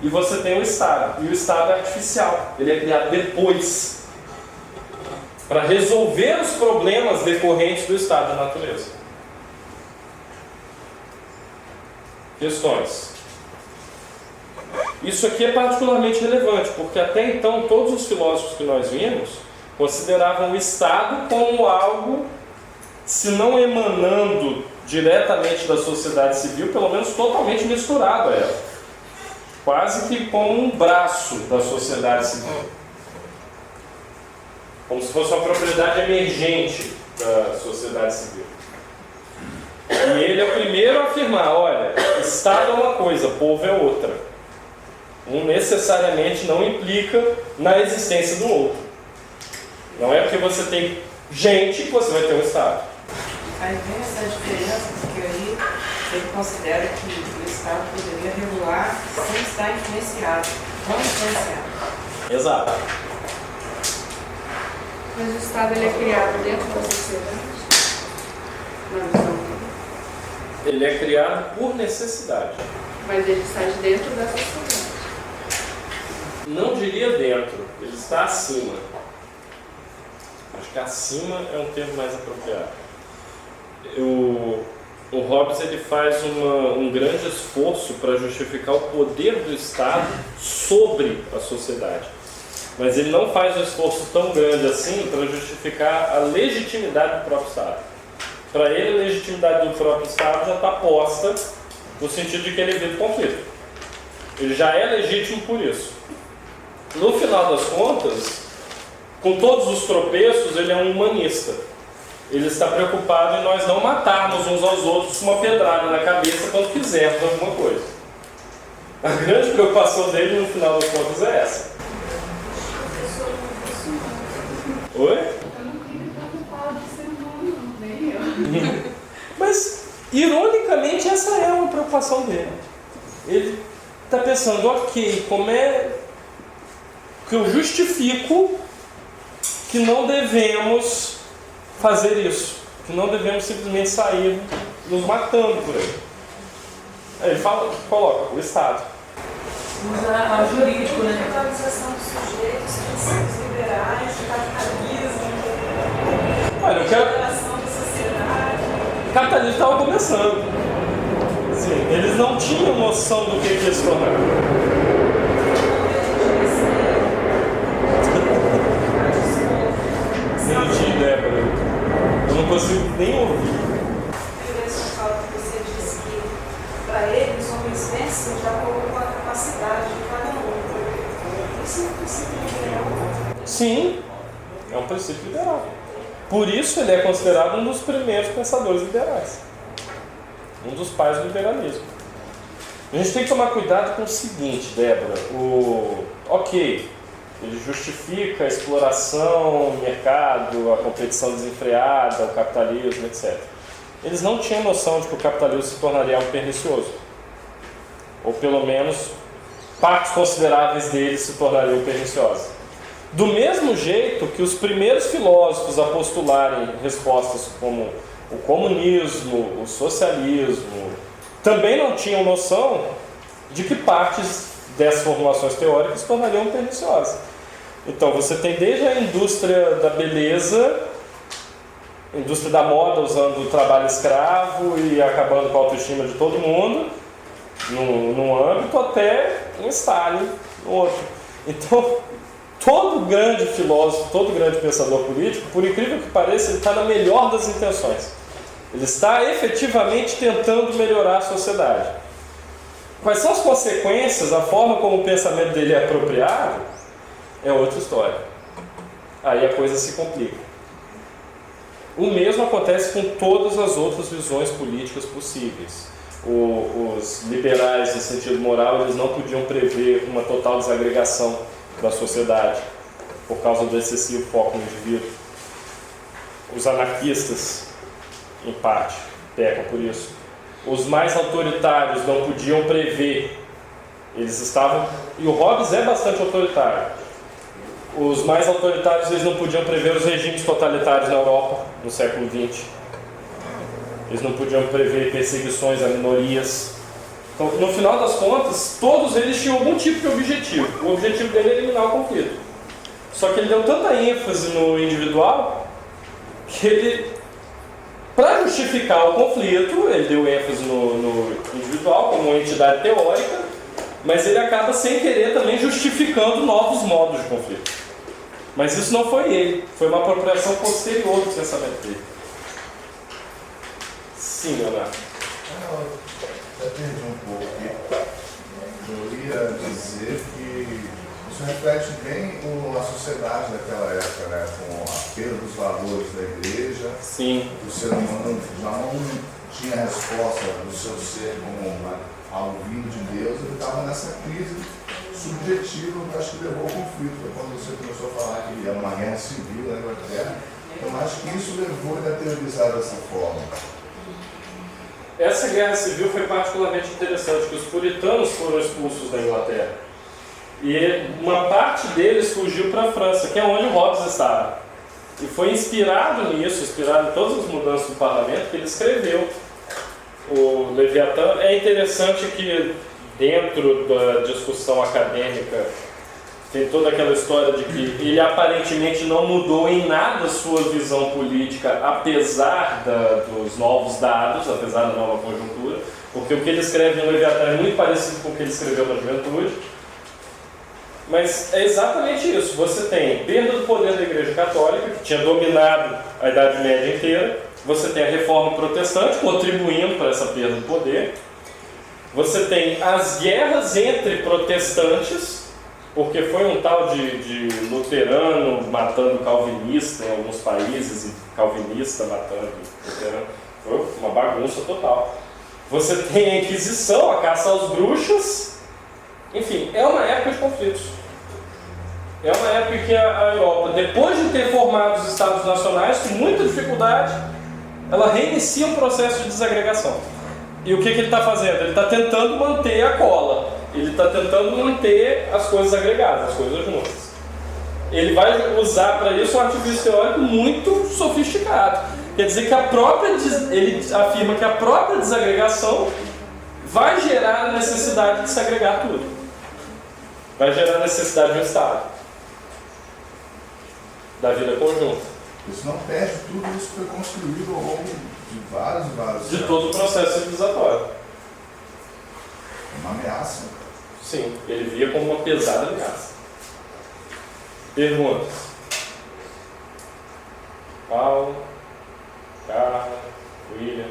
E você tem o Estado, e o Estado é artificial, ele é criado depois, para resolver os problemas decorrentes do estado da natureza. Questões. Isso aqui é particularmente relevante, porque até então todos os filósofos que nós vimos consideravam o Estado como algo, se não emanando diretamente da sociedade civil, pelo menos totalmente misturado a ela. Quase que como um braço da sociedade civil. Como se fosse uma propriedade emergente da sociedade civil. E ele é o primeiro a afirmar, olha, Estado é uma coisa, povo é outra. Um necessariamente não implica na existência do outro. Não é porque você tem gente que você vai ter um Estado. Aí vem essa diferença, porque aí ele considera que o Estado poderia regular sem estar influenciado, não influenciado. Exato. Mas o Estado ele é criado dentro da sociedade? Na visão dele. Ele é criado por necessidade. Mas ele está de dentro da sociedade. Não diria dentro, ele está acima. Acho que acima é um termo mais apropriado. O Hobbes ele faz um grande esforço para justificar o poder do Estado sobre a sociedade. Mas ele não faz um esforço tão grande assim para justificar a legitimidade do próprio Estado. Para ele, a legitimidade do próprio Estado já está posta no sentido de que ele evita conflito. Ele já é legítimo por isso. No final das contas, com todos os tropeços, ele é um humanista. Ele está preocupado em nós não matarmos uns aos outros com uma pedrada na cabeça quando fizermos alguma coisa. A grande preocupação dele, no final das contas, é essa. Oi? Eu não queria preocupar de ser humano, não, nem eu. Mas, ironicamente, essa é uma preocupação dele. Ele está pensando, ok, como é que eu justifico que não devemos fazer isso, que não devemos simplesmente sair nos matando por aí. Aí ele coloca o Estado. Usa o jurídico, né? A legalização dos sujeitos, princípios liberais, capitalismo, Olha, regulação da sociedade. o capitalismo estava começando. Assim, eles não tinham noção do que ia se tornar. Entendi, Débora. Eu não consigo nem ouvir. Essa fala que você disse que, para eles, os homens vencem de acordo com a capacidade de cada um. Isso é um princípio liberal. Sim, é um princípio liberal. Por isso ele é considerado um dos primeiros pensadores liberais. Um dos pais do liberalismo. A gente tem que tomar cuidado com o seguinte, Débora. Ok, ele justifica a exploração, o mercado, a competição desenfreada, o capitalismo, etc. Eles não tinham noção de que o capitalismo se tornaria algo pernicioso. Ou pelo menos, partes consideráveis dele se tornariam perniciosas. Do mesmo jeito que os primeiros filósofos a postularem respostas como o comunismo, o socialismo, também não tinham noção de que partes dessas formulações teóricas se tornariam perniciosas. Então você tem desde a indústria da beleza, a indústria da moda usando o trabalho escravo e acabando com a autoestima de todo mundo, num âmbito, até em Stalin, no outro. Então, todo grande filósofo, todo grande pensador político, por incrível que pareça, ele está na melhor das intenções. Ele está efetivamente tentando melhorar a sociedade. Quais são as consequências, a forma como o pensamento dele é apropriado, é outra história. Aí a coisa se complica. O mesmo acontece com todas as outras visões políticas possíveis. Os liberais, em sentido moral, eles não podiam prever uma total desagregação da sociedade por causa do excessivo foco no indivíduo. Os anarquistas, em parte, pecam por isso. Os mais autoritários não podiam prever. Eles estavam... E o Hobbes é bastante autoritário. Os mais autoritários eles não podiam prever os regimes totalitários na Europa no século XX. Eles não podiam prever perseguições a minorias. Então, no final das contas, todos eles tinham algum tipo de objetivo. O objetivo dele é eliminar o conflito. Só que ele deu tanta ênfase no individual que ele, para justificar o conflito, ele deu ênfase no individual como uma entidade teórica, mas ele acaba sem querer também justificando novos modos de conflito. Mas isso não foi ele, foi uma apropriação posterior do pensamento dele. Sim, Leonardo. Eu perdi um pouco aqui. Eu ia dizer que isso reflete bem a sociedade daquela época, né? Com a perda dos valores da igreja. Sim. O ser humano já não tinha resposta do seu ser como algo vindo de Deus, ele estava nessa crise subjetiva, que acho que levou ao conflito. Quando você começou a falar que era uma guerra civil na Inglaterra, Eu acho que isso levou ele a teorizar dessa forma. Essa guerra civil foi particularmente interessante, porque os puritanos foram expulsos da Inglaterra. E uma parte deles fugiu para a França, que é onde o Hobbes estava. E foi inspirado nisso, inspirado em todas as mudanças do parlamento, que ele escreveu o Leviatã. É interessante que dentro da discussão acadêmica tem toda aquela história de que ele aparentemente não mudou em nada a sua visão política, apesar dos novos dados, apesar da nova conjuntura, porque o que ele escreve no Leviatã é muito parecido com o que ele escreveu na Juventude. Mas é exatamente isso. Você tem perda do poder da Igreja Católica, que tinha dominado a Idade Média inteira. Você tem a Reforma Protestante, contribuindo para essa perda do poder. Você tem as guerras entre protestantes, porque foi um tal de luterano matando calvinista em alguns países, e calvinista matando luterano. Foi uma bagunça total. Você tem a Inquisição, a caça aos bruxos. Enfim, é uma época de conflitos. É uma época que a Europa, depois de ter formado os Estados Nacionais, com muita dificuldade, ela reinicia um processo de desagregação. E o que ele está fazendo? Ele está tentando manter a cola. Ele está tentando manter as coisas agregadas, as coisas juntas. Ele vai usar para isso um artifício teórico muito sofisticado. Quer dizer que ele afirma que a própria desagregação vai gerar a necessidade de se agregar tudo. Vai gerar a necessidade de um Estado. Da vida conjunta. Isso não perde tudo isso que foi construído ao longo de vários e vários De anos. todo o processo civilizatório. Uma ameaça. Sim, ele via como uma pesada ameaça. Perguntas? Paulo, Carla, William.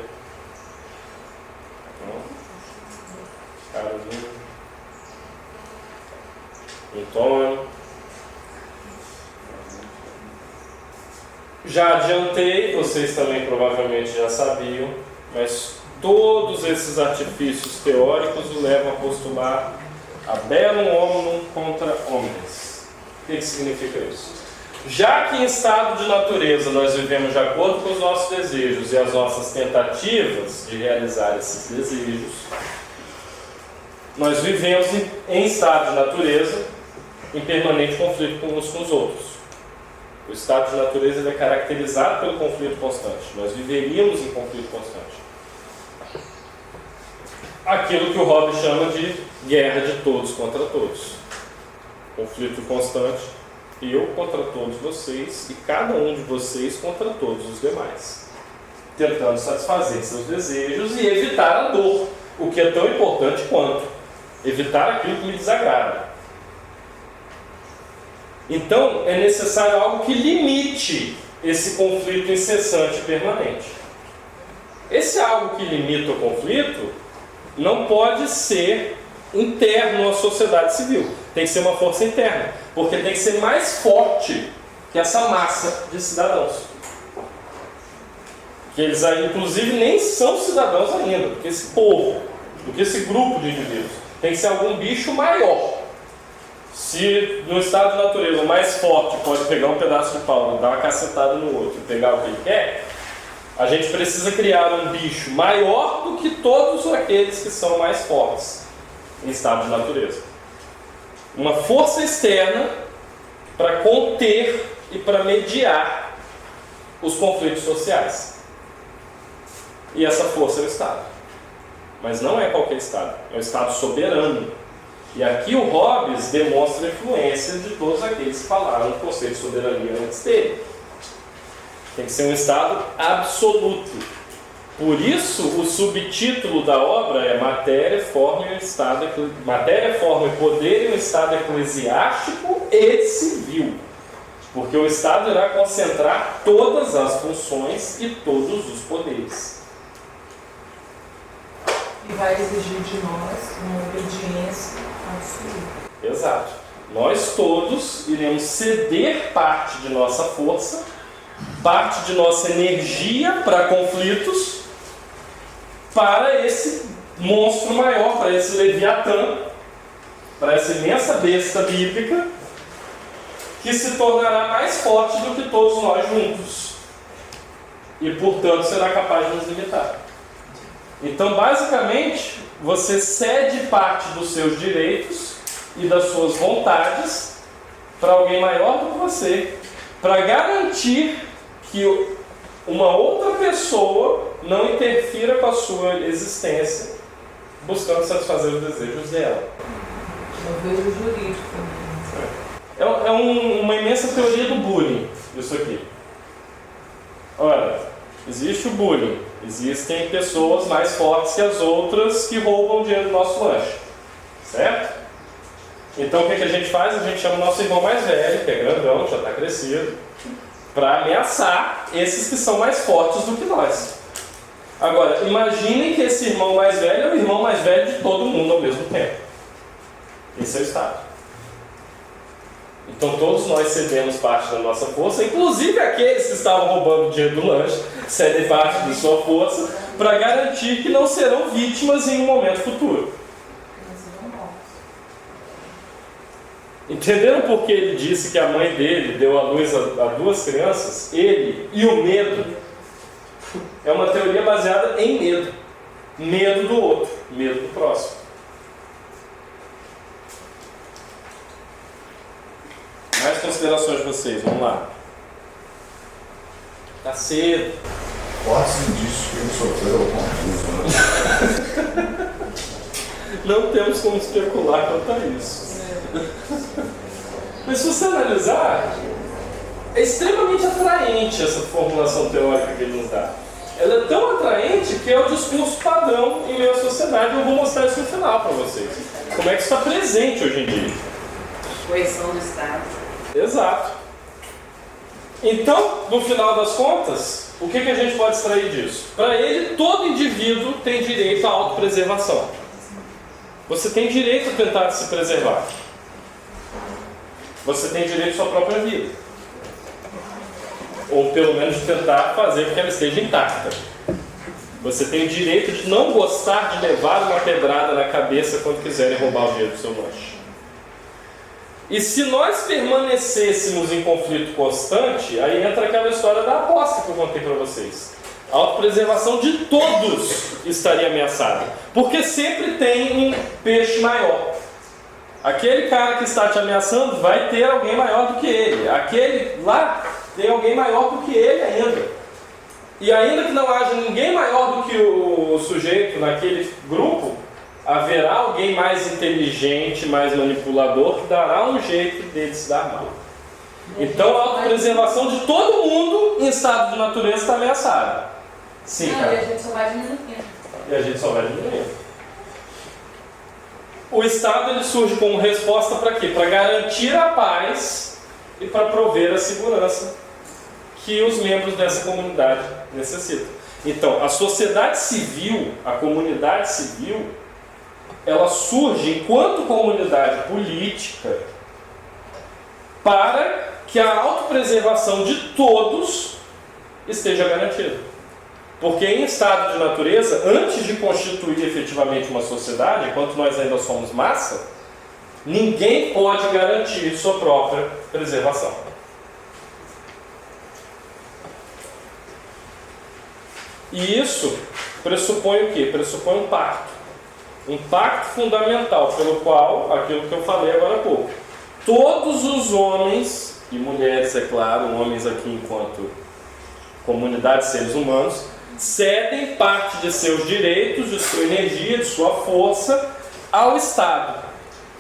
Carolina. Antônio. Já adiantei, vocês também provavelmente já sabiam, mas todos esses artifícios teóricos o levam a postular a bellum hominum contra omnes. O que significa isso? Já que em estado de natureza nós vivemos de acordo com os nossos desejos e as nossas tentativas de realizar esses desejos, nós vivemos em estado de natureza em permanente conflito uns com os outros. O estado de natureza ele é caracterizado pelo conflito constante. Nós viveríamos em conflito constante. Aquilo que o Hobbes chama de guerra de todos contra todos. Conflito constante, eu contra todos vocês e cada um de vocês contra todos os demais. Tentando satisfazer seus desejos e evitar a dor, o que é tão importante quanto evitar aquilo que me desagrada. Então, é necessário algo que limite esse conflito incessante e permanente. Esse algo que limita o conflito não pode ser interno à sociedade civil. Tem que ser uma força interna, porque tem que ser mais forte que essa massa de cidadãos. Que eles, inclusive, nem são cidadãos ainda, porque esse povo, porque esse grupo de indivíduos, tem que ser algum bicho maior. Se no estado de natureza o mais forte pode pegar um pedaço de pau, dar uma cacetada no outro e pegar o que ele quer, a gente precisa criar um bicho maior do que todos aqueles que são mais fortes em estado de natureza. Uma força externa para conter e para mediar os conflitos sociais. E essa força é o Estado. Mas não é qualquer Estado, é o Estado soberano. E aqui o Hobbes demonstra a influência de todos aqueles que falaram do conceito de soberania antes dele. Tem que ser um Estado absoluto. Por isso, o subtítulo da obra é Matéria, Forma e Poder em um Estado Eclesiástico e Civil. Porque o Estado irá concentrar todas as funções e todos os poderes. E vai exigir de nós uma obediência absoluta. Exato. Nós todos iremos ceder parte de nossa força, parte de nossa energia para conflitos, para esse monstro maior, para esse Leviatã, para essa imensa besta bíblica, que se tornará mais forte do que todos nós juntos. E, portanto, será capaz de nos limitar. Então, basicamente, você cede parte dos seus direitos e das suas vontades para alguém maior do que você, para garantir que uma outra pessoa não interfira com a sua existência, buscando satisfazer os desejos dela. Eu vejo jurídico também. É uma imensa teoria do bullying, isso aqui. Ora, existe o bullying, existem pessoas mais fortes que as outras que roubam o dinheiro do nosso lanche, certo? Então o que a gente faz? A gente chama o nosso irmão mais velho, que é grandão, já está crescido, para ameaçar esses que são mais fortes do que nós. Agora, imaginem que esse irmão mais velho é o irmão mais velho de todo mundo ao mesmo tempo. Esse é o Estado. Então todos nós cedemos parte da nossa força, inclusive aqueles que estavam roubando o dinheiro do lanche, cedem parte de sua força, para garantir que não serão vítimas em um momento futuro. Entenderam por que ele disse que a mãe dele deu à luz a duas crianças? Ele e o medo. É uma teoria baseada em medo. Medo do outro, medo do próximo. Mais considerações de vocês, vamos lá. Tá cedo. Fortes indícios que ele sofreu algum abuso, né? Não temos como especular quanto a isso. Mas se você analisar, é extremamente atraente essa formulação teórica que ele nos dá. Ela é tão atraente que é o discurso padrão em meio à sociedade. Eu vou mostrar isso no final para vocês. Como é que isso está presente hoje em dia. Coerção do Estado. Exato. Então, no final das contas, o que a gente pode extrair disso? Para ele, todo indivíduo tem direito à autopreservação. Você tem direito a tentar se preservar. Você tem direito à sua própria vida. Ou pelo menos de tentar fazer com que ela esteja intacta. Você tem o direito de não gostar de levar uma pedrada na cabeça quando quiserem roubar o dinheiro do seu lanche. E se nós permanecêssemos em conflito constante, aí entra aquela história da aposta que eu contei para vocês. A autopreservação de todos estaria ameaçada. Porque sempre tem um peixe maior. Aquele cara que está te ameaçando vai ter alguém maior do que ele. Aquele lá tem alguém maior do que ele ainda. E ainda que não haja ninguém maior do que o sujeito naquele grupo, haverá alguém mais inteligente, mais manipulador, que dará um jeito dele se dar mal. Então a autopreservação de todo mundo em estado de natureza está ameaçada. Sim, Não, cara. e a gente só vai diminuindo. E a gente só vai diminuindo. O Estado ele surge como resposta para quê? Para garantir a paz e para prover a segurança que os membros dessa comunidade necessitam. Então, a sociedade civil, a comunidade civil, ela surge enquanto comunidade política para que a autopreservação de todos esteja garantida. Porque em estado de natureza, antes de constituir efetivamente uma sociedade, enquanto nós ainda somos massa, ninguém pode garantir sua própria preservação. E isso pressupõe o quê? Pressupõe um pacto. Um pacto fundamental, pelo qual, aquilo que eu falei agora há pouco, todos os homens, e mulheres, é claro, homens aqui enquanto comunidade de seres humanos, cedem parte de seus direitos, de sua energia, de sua força ao Estado.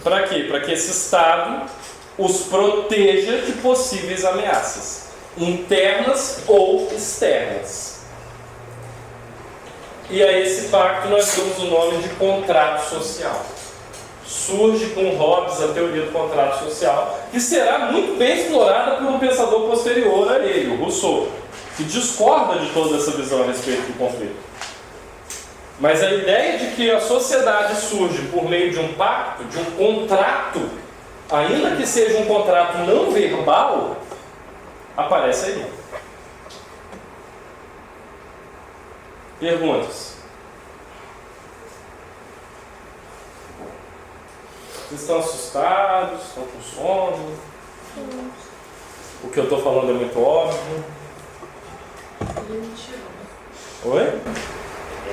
Para quê? Para que esse Estado os proteja de possíveis ameaças, internas ou externas. E a esse pacto nós damos o nome de contrato social. Surge com Hobbes a teoria do contrato social, que será muito bem explorada por um pensador posterior a ele, o Rousseau, que discorda de toda essa visão a respeito do conflito. Mas a ideia de que a sociedade surge por meio de um pacto, de um contrato, ainda que seja um contrato não verbal, aparece aí. Perguntas? Vocês estão assustados? Estão com sono? O que eu estou falando é muito óbvio. Ele é mentiroso. Oi?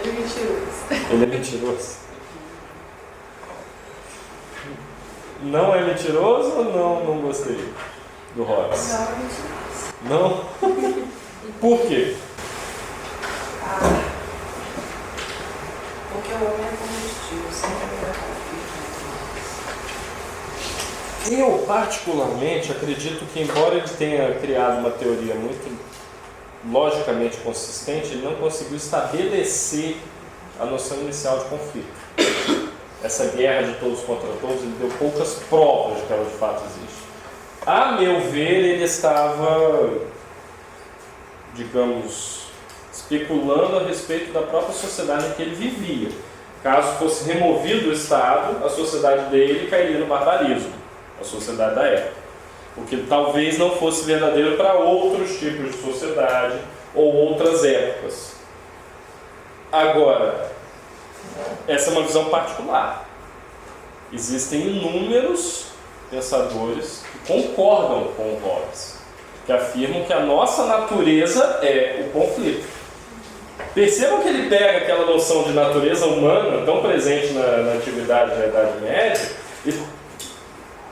Ele é mentiroso. Ele é mentiroso. Não é mentiroso ou não gostei do Hobbes? Não, é mentiroso. Não? Por quê? Porque o homem é combustível, sempre vai conflito. Eu, particularmente, acredito que, embora ele tenha criado uma teoria muito logicamente consistente, ele não conseguiu estabelecer a noção inicial de conflito. Essa guerra de todos contra todos, ele deu poucas provas de que ela de fato existe. A meu ver, ele estava, digamos, especulando a respeito da própria sociedade em que ele vivia. Caso fosse removido o Estado, a sociedade dele cairia no barbarismo, a sociedade da época. O que talvez não fosse verdadeiro para outros tipos de sociedade ou outras épocas. Agora, essa é uma visão particular. Existem inúmeros pensadores que concordam com o Hobbes, que afirmam que a nossa natureza é o conflito. Percebam que ele pega aquela noção de natureza humana, tão presente na Antiguidade e na Idade Média, e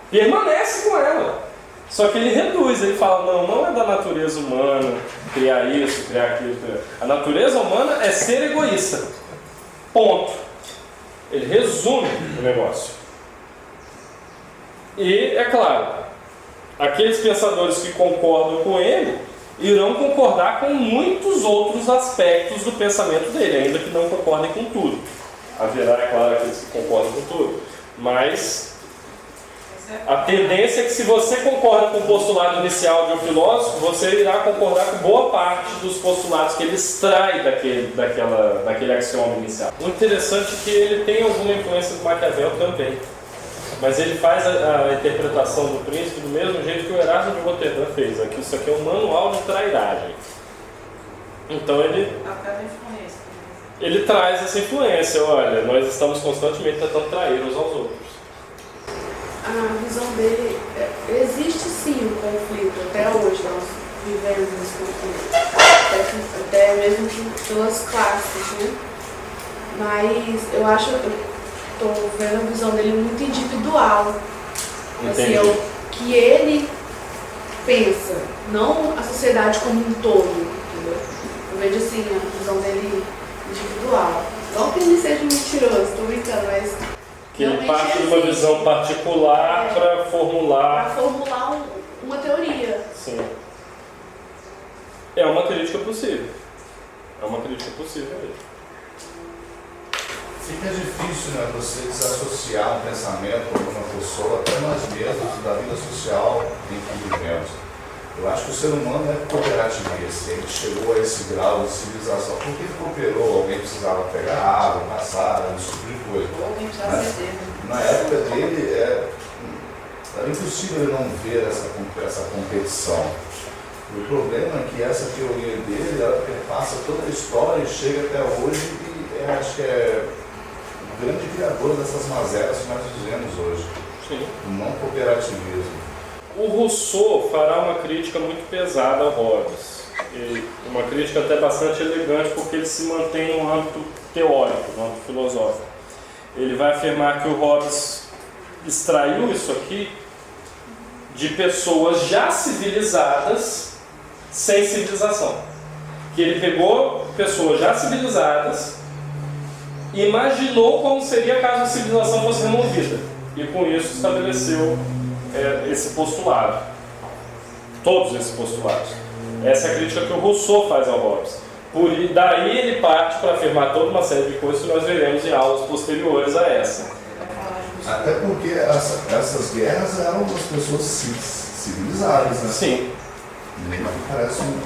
permanece com ela. Só que ele reduz, ele fala, não é da natureza humana criar isso, criar aquilo. A natureza humana é ser egoísta. Ponto. Ele resume o negócio. E, é claro, aqueles pensadores que concordam com ele irão concordar com muitos outros aspectos do pensamento dele, ainda que não concordem com tudo. Haverá, é claro, aqueles que concordam com tudo. Mas a tendência é que, se você concorda com o postulado inicial de um filósofo, você irá concordar com boa parte dos postulados que ele extrai daquele axioma inicial. O interessante é que ele tem alguma influência do Maquiavel também. Mas ele faz a interpretação do príncipe do mesmo jeito que o Erasmo de Roterdã fez. Aqui, isso aqui é um manual de trairagem. Então ele traz essa influência. Olha, nós estamos constantemente tentando trair uns aos outros. A visão dele, existe sim um conflito, até hoje nós vivemos esse conflito, até mesmo pelas classes, né? Mas eu acho, estou vendo a visão dele muito individual, assim, que ele pensa, não a sociedade como um todo, entendeu? Eu vejo assim, a visão dele individual. Não que ele seja mentiroso, estou brincando, mas que ele parte de uma visão particular para formular... uma teoria. Sim. É uma crítica possível. É uma crítica possível mesmo. Fica difícil, né, você desassociar um pensamento de uma pessoa, até nós mesmos, da vida social em que vivemos. Eu acho que o ser humano é cooperativista, ele chegou a esse grau de civilização. Porque ele cooperou, alguém precisava pegar água, passar, esse tipo de coisa. Alguém precisava ceder. Na época dele, era impossível ele não ver essa competição. O problema é que essa teoria dele, ela perpassa toda a história e chega até hoje e acho que é o grande criador dessas mazelas que nós vivemos hoje. Sim. O não cooperativismo. O Rousseau fará uma crítica muito pesada ao Hobbes. Uma crítica até bastante elegante, porque ele se mantém no âmbito teórico, no âmbito filosófico. Ele vai afirmar que o Hobbes extraiu isso aqui de pessoas já civilizadas sem civilização. Que ele pegou pessoas já civilizadas e imaginou como seria caso a civilização fosse removida. E com isso estabeleceu esse postulado. Todos esses postulados. Essa é a crítica que o Rousseau faz ao Hobbes. Daí ele parte para afirmar toda uma série de coisas que nós veremos em aulas posteriores a essa. Até porque essas guerras eram das pessoas civilizadas, né? Sim. Parece um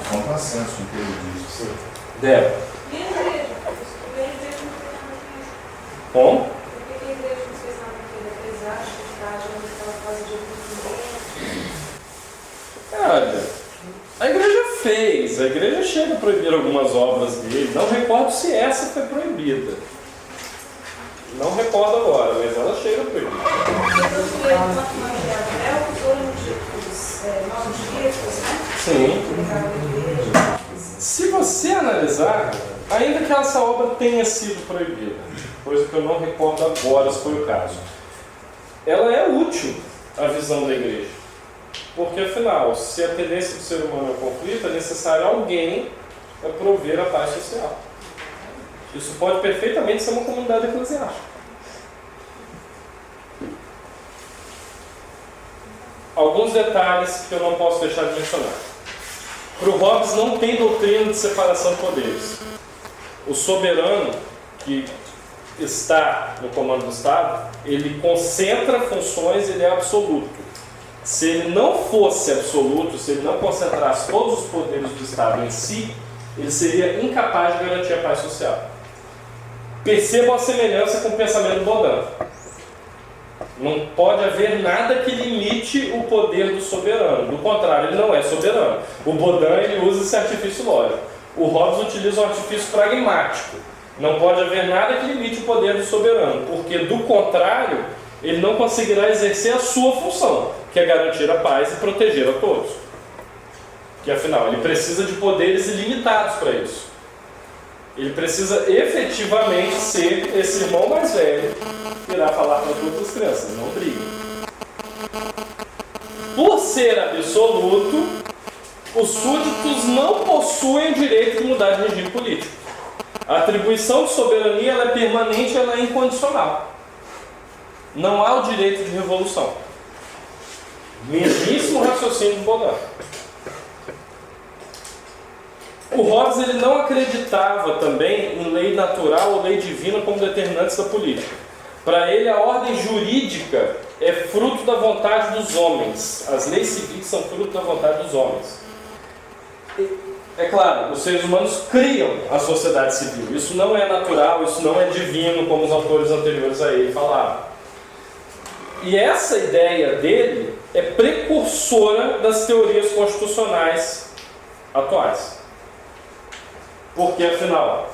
contrassenso com o que ele diz. Sim. Débora. E a igreja? A igreja não fez nada com isso. Como? Por que a igreja não fez nada com isso? Eles acham que está agindo naquela fase de ocultamento. Olha, a igreja chega a proibir algumas obras dele. Não recordo se essa foi proibida. Não recordo agora, mas ela chega a proibir. Então, o Maquiavel usou os Sim. Se você analisar, ainda que essa obra tenha sido proibida, coisa que eu não recordo agora se foi o caso, ela é útil à visão da igreja. Porque, afinal, se a tendência do ser humano é o conflito, é necessário alguém para prover a paz social. Isso pode perfeitamente ser uma comunidade eclesiástica. Alguns detalhes que eu não posso deixar de mencionar. Para o Hobbes não tem doutrina de separação de poderes. O soberano que está no comando do Estado, ele concentra funções, ele é absoluto. Se ele não fosse absoluto, se ele não concentrasse todos os poderes do Estado em si, ele seria incapaz de garantir a paz social. Percebam a semelhança com o pensamento do Baudin. Não pode haver nada que limite o poder do soberano. Do contrário, ele não é soberano. O Baudin ele usa esse artifício lógico. O Hobbes utiliza um artifício pragmático. Não pode haver nada que limite o poder do soberano, porque, do contrário, ele não conseguirá exercer a sua função, que é garantir a paz e proteger a todos. Que, afinal, ele precisa de poderes ilimitados para isso. Ele precisa efetivamente ser esse irmão mais velho que irá falar para todas as crianças, não briguem. Por ser absoluto, os súditos não possuem o direito de mudar de regime político. A atribuição de soberania ela é permanente, ela é incondicional. Não há o direito de revolução. Mesmíssimo raciocínio de Baudin. O Hobbes ele não acreditava também em lei natural ou lei divina como determinantes da política. Para ele, a ordem jurídica é fruto da vontade dos homens. As leis civis são fruto da vontade dos homens. É claro, os seres humanos criam a sociedade civil. Isso não é natural, isso não é divino, como os autores anteriores a ele falavam. E essa ideia dele é precursora das teorias constitucionais atuais. Porque, afinal,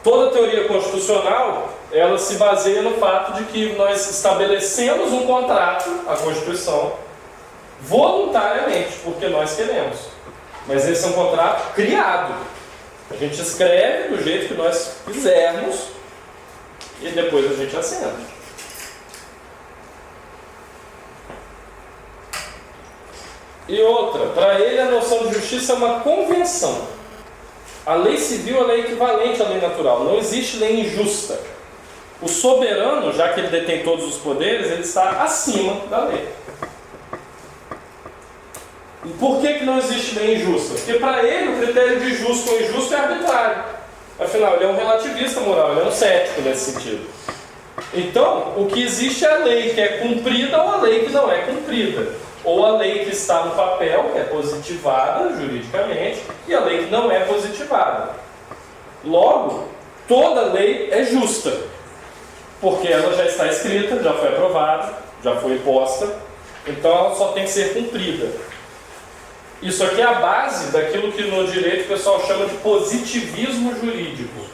toda teoria constitucional, ela se baseia no fato de que nós estabelecemos um contrato, a Constituição, voluntariamente, porque nós queremos. Mas esse é um contrato criado. A gente escreve do jeito que nós quisermos e depois a gente assina. E outra, para ele a noção de justiça é uma convenção. A lei civil ela é equivalente à lei natural. Não existe lei injusta. O soberano, já que ele detém todos os poderes, ele está acima da lei. E por que não existe lei injusta? Porque para ele o critério de justo ou injusto é arbitrário. Afinal, ele é um relativista moral, ele é um cético nesse sentido. Então, o que existe é a lei que é cumprida ou a lei que não é cumprida. Ou a lei que está no papel, que é positivada juridicamente, e a lei que não é positivada. Logo, toda lei é justa, porque ela já está escrita, já foi aprovada, já foi imposta, então ela só tem que ser cumprida. Isso aqui é a base daquilo que no direito o pessoal chama de positivismo jurídico.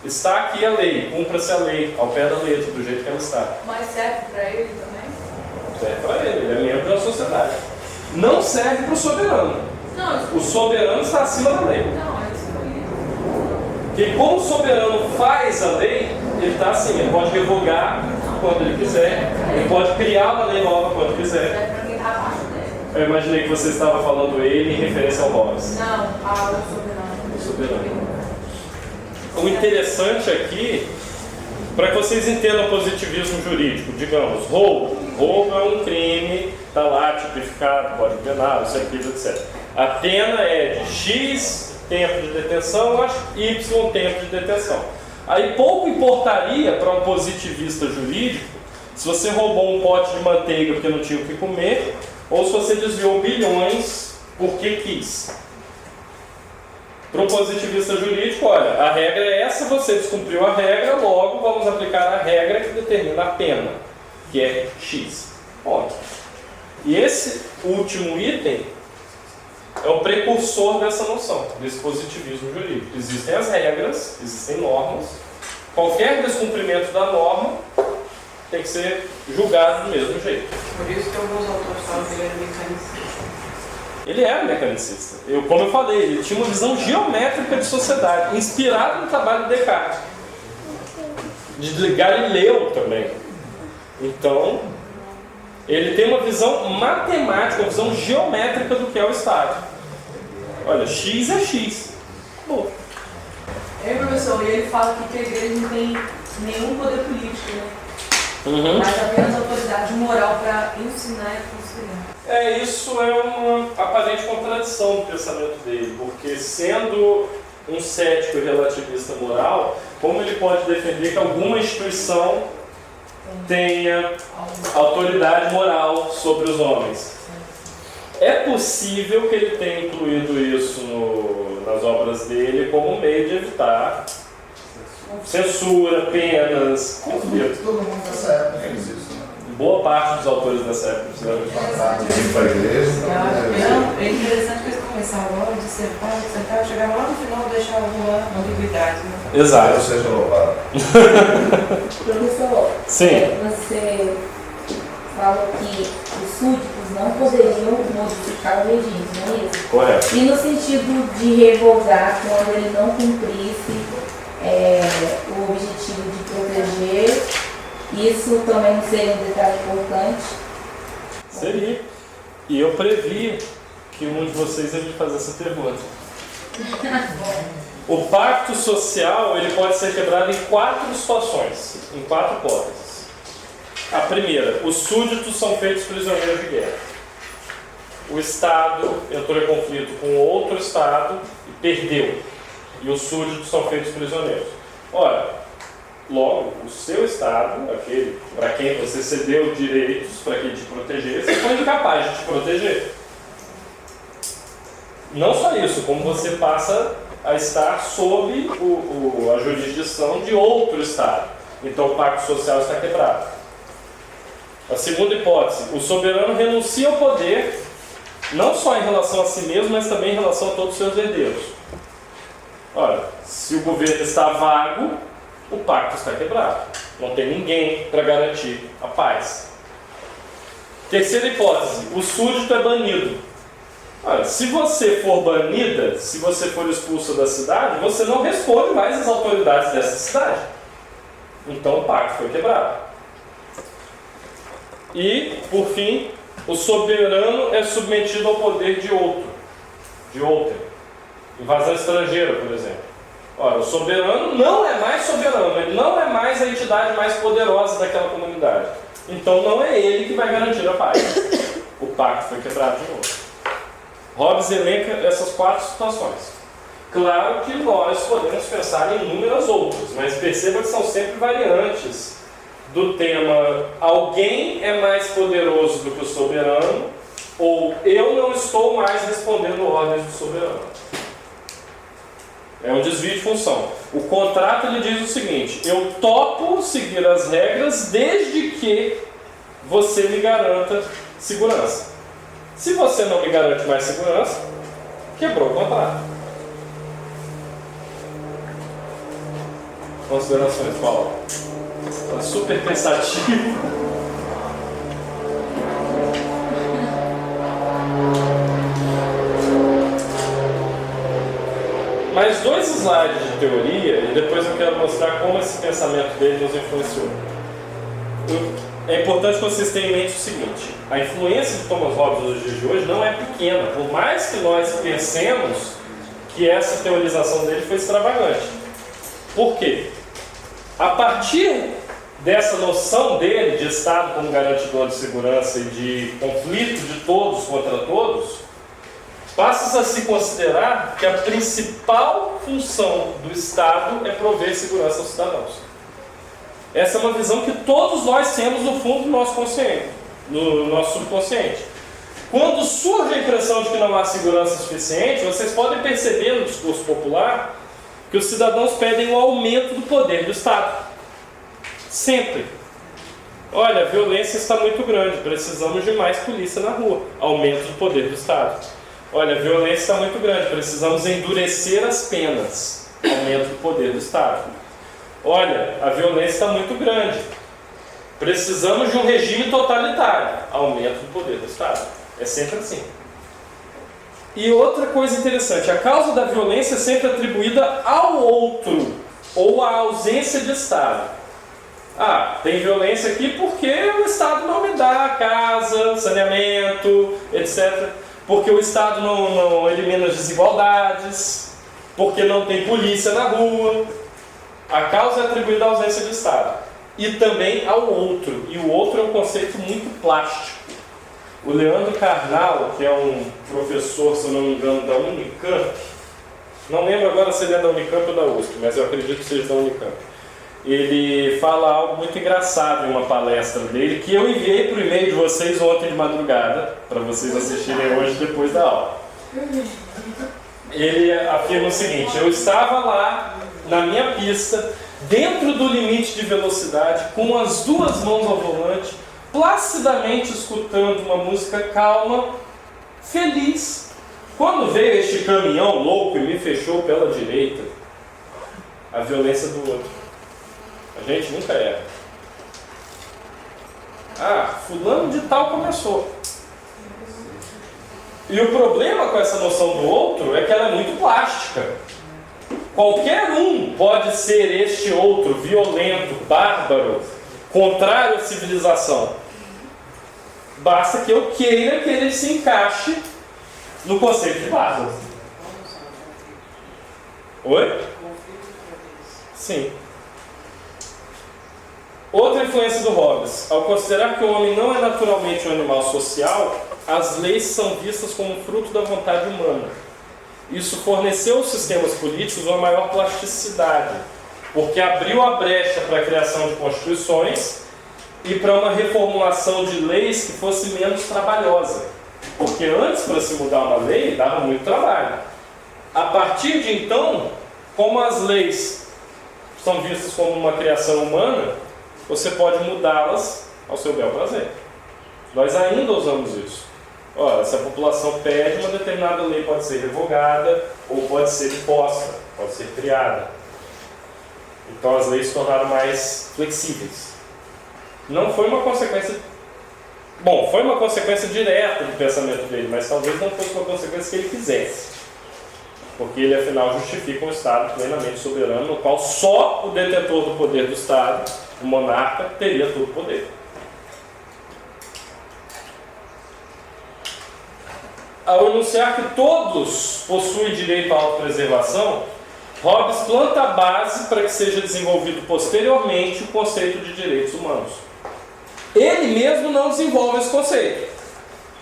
Está aqui a lei, cumpra-se a lei, ao pé da letra, do jeito que ela está. Mas serve para ele também? Serve para ele é membro da sociedade. Não serve para o soberano. Não, O soberano está acima da lei. não, é isso que eu ia. Porque como o soberano faz a lei, ele está assim, ele pode revogar quando ele quiser, ele pode criar uma lei nova quando quiser. É para quem está abaixo dele. Eu imaginei que você estava falando ele em referência ao Hobbes. Não, ao soberano. O soberano. O interessante aqui, para que vocês entendam o positivismo jurídico, digamos, roubo. Roubo é um crime, está lá tipificado, Código Penal, isso aqui, etc. A pena é de X tempo de detenção a Y tempo de detenção. Aí pouco importaria para um positivista jurídico se você roubou um pote de manteiga porque não tinha o que comer, ou se você desviou bilhões porque quis. Para um positivista jurídico, olha, a regra é essa, você descumpriu a regra, logo vamos aplicar a regra que determina a pena, que é X. Ponto. E esse último item é o precursor dessa noção, desse positivismo jurídico. Existem as regras, existem normas, qualquer descumprimento da norma tem que ser julgado do mesmo jeito. Por isso que alguns autores falam que ele era mecanicista. Ele era mecanicista. Como eu falei, ele tinha uma visão geométrica de sociedade, inspirado no trabalho de Descartes. De Galileu também. Então, ele tem uma visão matemática, uma visão geométrica do que é o Estado. Olha, X é X. Bom. Professor, e ele fala que a igreja não tem nenhum poder político, né? Uhum. Mas apenas autoridade moral para ensinar e aconselhar. Isso é uma aparente contradição do pensamento dele, porque sendo um cético e relativista moral, como ele pode defender que alguma instituição tenha autoridade moral sobre os homens? É possível que ele tenha incluído isso nas obras dele como um meio de evitar censura, penas, conflito. Todo mundo nessa época fez isso, né? Boa parte dos autores dessa época fizeram isso. Para a igreja, É interessante que eles começaram a dissertar, chegavam lá no final e deixavam uma ambiguidade. Né? Exato. seja louvado. Professor, Sim. Você falou que os súditos não poderiam modificar o regime, não é isso? Correto. E no sentido de revogar quando ele não cumprisse o objetivo de proteger, isso também não seria um detalhe importante? Seria. E eu previ que um de vocês ia me fazer essa pergunta. O pacto social ele pode ser quebrado em 4 situações, em 4 hipóteses. A primeira, os súditos são feitos prisioneiros de guerra. O Estado entrou em conflito com outro Estado e perdeu. E os súditos são feitos prisioneiros. Ora, logo, o seu Estado, aquele para quem você cedeu direitos, para quem te proteger, você foi incapaz de te proteger. Não só isso, como você passa a estar sob a jurisdição de outro Estado. Então o pacto social está quebrado. A segunda hipótese, o soberano renuncia ao poder, não só em relação a si mesmo, mas também em relação a todos os seus herdeiros. Ora, se o governo está vago, o pacto está quebrado. Não tem ninguém para garantir a paz. Terceira hipótese, o súdito é banido. Ora, se você for banida, se você for expulso da cidade, você não responde mais às autoridades dessa cidade. Então o pacto foi quebrado. E, por fim, o soberano é submetido ao poder de outrem. Invasão estrangeira, por exemplo. Ora, o soberano não é mais soberano, ele não é mais a entidade mais poderosa daquela comunidade. Então não é ele que vai garantir a paz. O pacto foi quebrado de novo. Hobbes elenca essas 4 situações. Claro que nós podemos pensar em inúmeras outras, mas perceba que são sempre variantes do tema alguém é mais poderoso do que o soberano, ou eu não estou mais respondendo ordens do soberano. É um desvio de função. O contrato ele diz o seguinte: eu topo seguir as regras desde que você me garanta segurança. Se você não me garante mais segurança, quebrou o contrato. Considerações, Paulo? Está super pensativo. Mais 2 slides de teoria e depois eu quero mostrar como esse pensamento dele nos influenciou. É importante que vocês tenham em mente o seguinte: a influência de Thomas Hobbes nos dias de hoje não é pequena, por mais que nós pensemos que essa teorização dele foi extravagante. Por quê? A partir dessa noção dele de Estado como garantidor de segurança e de conflito de todos contra todos, passa a se considerar que a principal função do Estado é prover segurança aos cidadãos. Essa é uma visão que todos nós temos no fundo do nosso consciente, no nosso subconsciente. Quando surge a impressão de que não há segurança suficiente, vocês podem perceber no discurso popular que os cidadãos pedem o aumento do poder do Estado. Sempre. Olha, a violência está muito grande, precisamos de mais polícia na rua. Aumento do poder do Estado. Olha, a violência está muito grande, precisamos endurecer as penas. Aumento do poder do Estado. Olha, a violência está muito grande, precisamos de um regime totalitário. Aumento do poder do Estado. É sempre assim. E outra coisa interessante, a causa da violência é sempre atribuída ao outro, ou à ausência de Estado. Ah, tem violência aqui porque o Estado não me dá casa, saneamento, etc. Porque o Estado não elimina as desigualdades, porque não tem polícia na rua. A causa é atribuída à ausência de Estado. E também ao outro. E o outro é um conceito muito plástico. O Leandro Carnal, que é um professor, se eu não me engano, da Unicamp, não lembro agora se ele é da Unicamp ou da USP, mas eu acredito que seja da Unicamp. Ele fala algo muito engraçado em uma palestra dele, que eu enviei por e-mail de vocês ontem de madrugada, para vocês assistirem hoje depois da aula. Ele afirma o seguinte: eu estava lá na minha pista, dentro do limite de velocidade, com as duas mãos ao volante, placidamente escutando uma música calma, feliz, quando veio este caminhão louco e me fechou pela direita. A violência do outro. A gente nunca erra. Ah, fulano de tal começou. E o problema com essa noção do outro é que ela é muito plástica. Qualquer um pode ser este outro violento, bárbaro, contrário à civilização. Basta que eu queira que ele se encaixe no conceito de bárbaro. Oi? Sim. Outra influência do Hobbes. Ao considerar que o homem não é naturalmente um animal social, as leis são vistas como fruto da vontade humana. Isso forneceu aos sistemas políticos uma maior plasticidade, porque abriu a brecha para a criação de constituições e para uma reformulação de leis que fosse menos trabalhosa. Porque antes, para se mudar uma lei, dava muito trabalho. A partir de então, como as leis são vistas como uma criação humana, você pode mudá-las ao seu bel prazer. Nós ainda usamos isso. Ora, se a população pede, uma determinada lei pode ser revogada ou pode ser imposta, pode ser criada. Então as leis se tornaram mais flexíveis. Não foi uma consequência... Bom, foi uma consequência direta do pensamento dele, mas talvez não fosse uma consequência que ele quisesse. Porque ele, afinal, justifica um Estado plenamente soberano, no qual só o detentor do poder do Estado, o monarca, teria todo o poder. Ao enunciar que todos possuem direito à autopreservação, Hobbes planta a base para que seja desenvolvido posteriormente o conceito de direitos humanos. Ele mesmo não desenvolve esse conceito,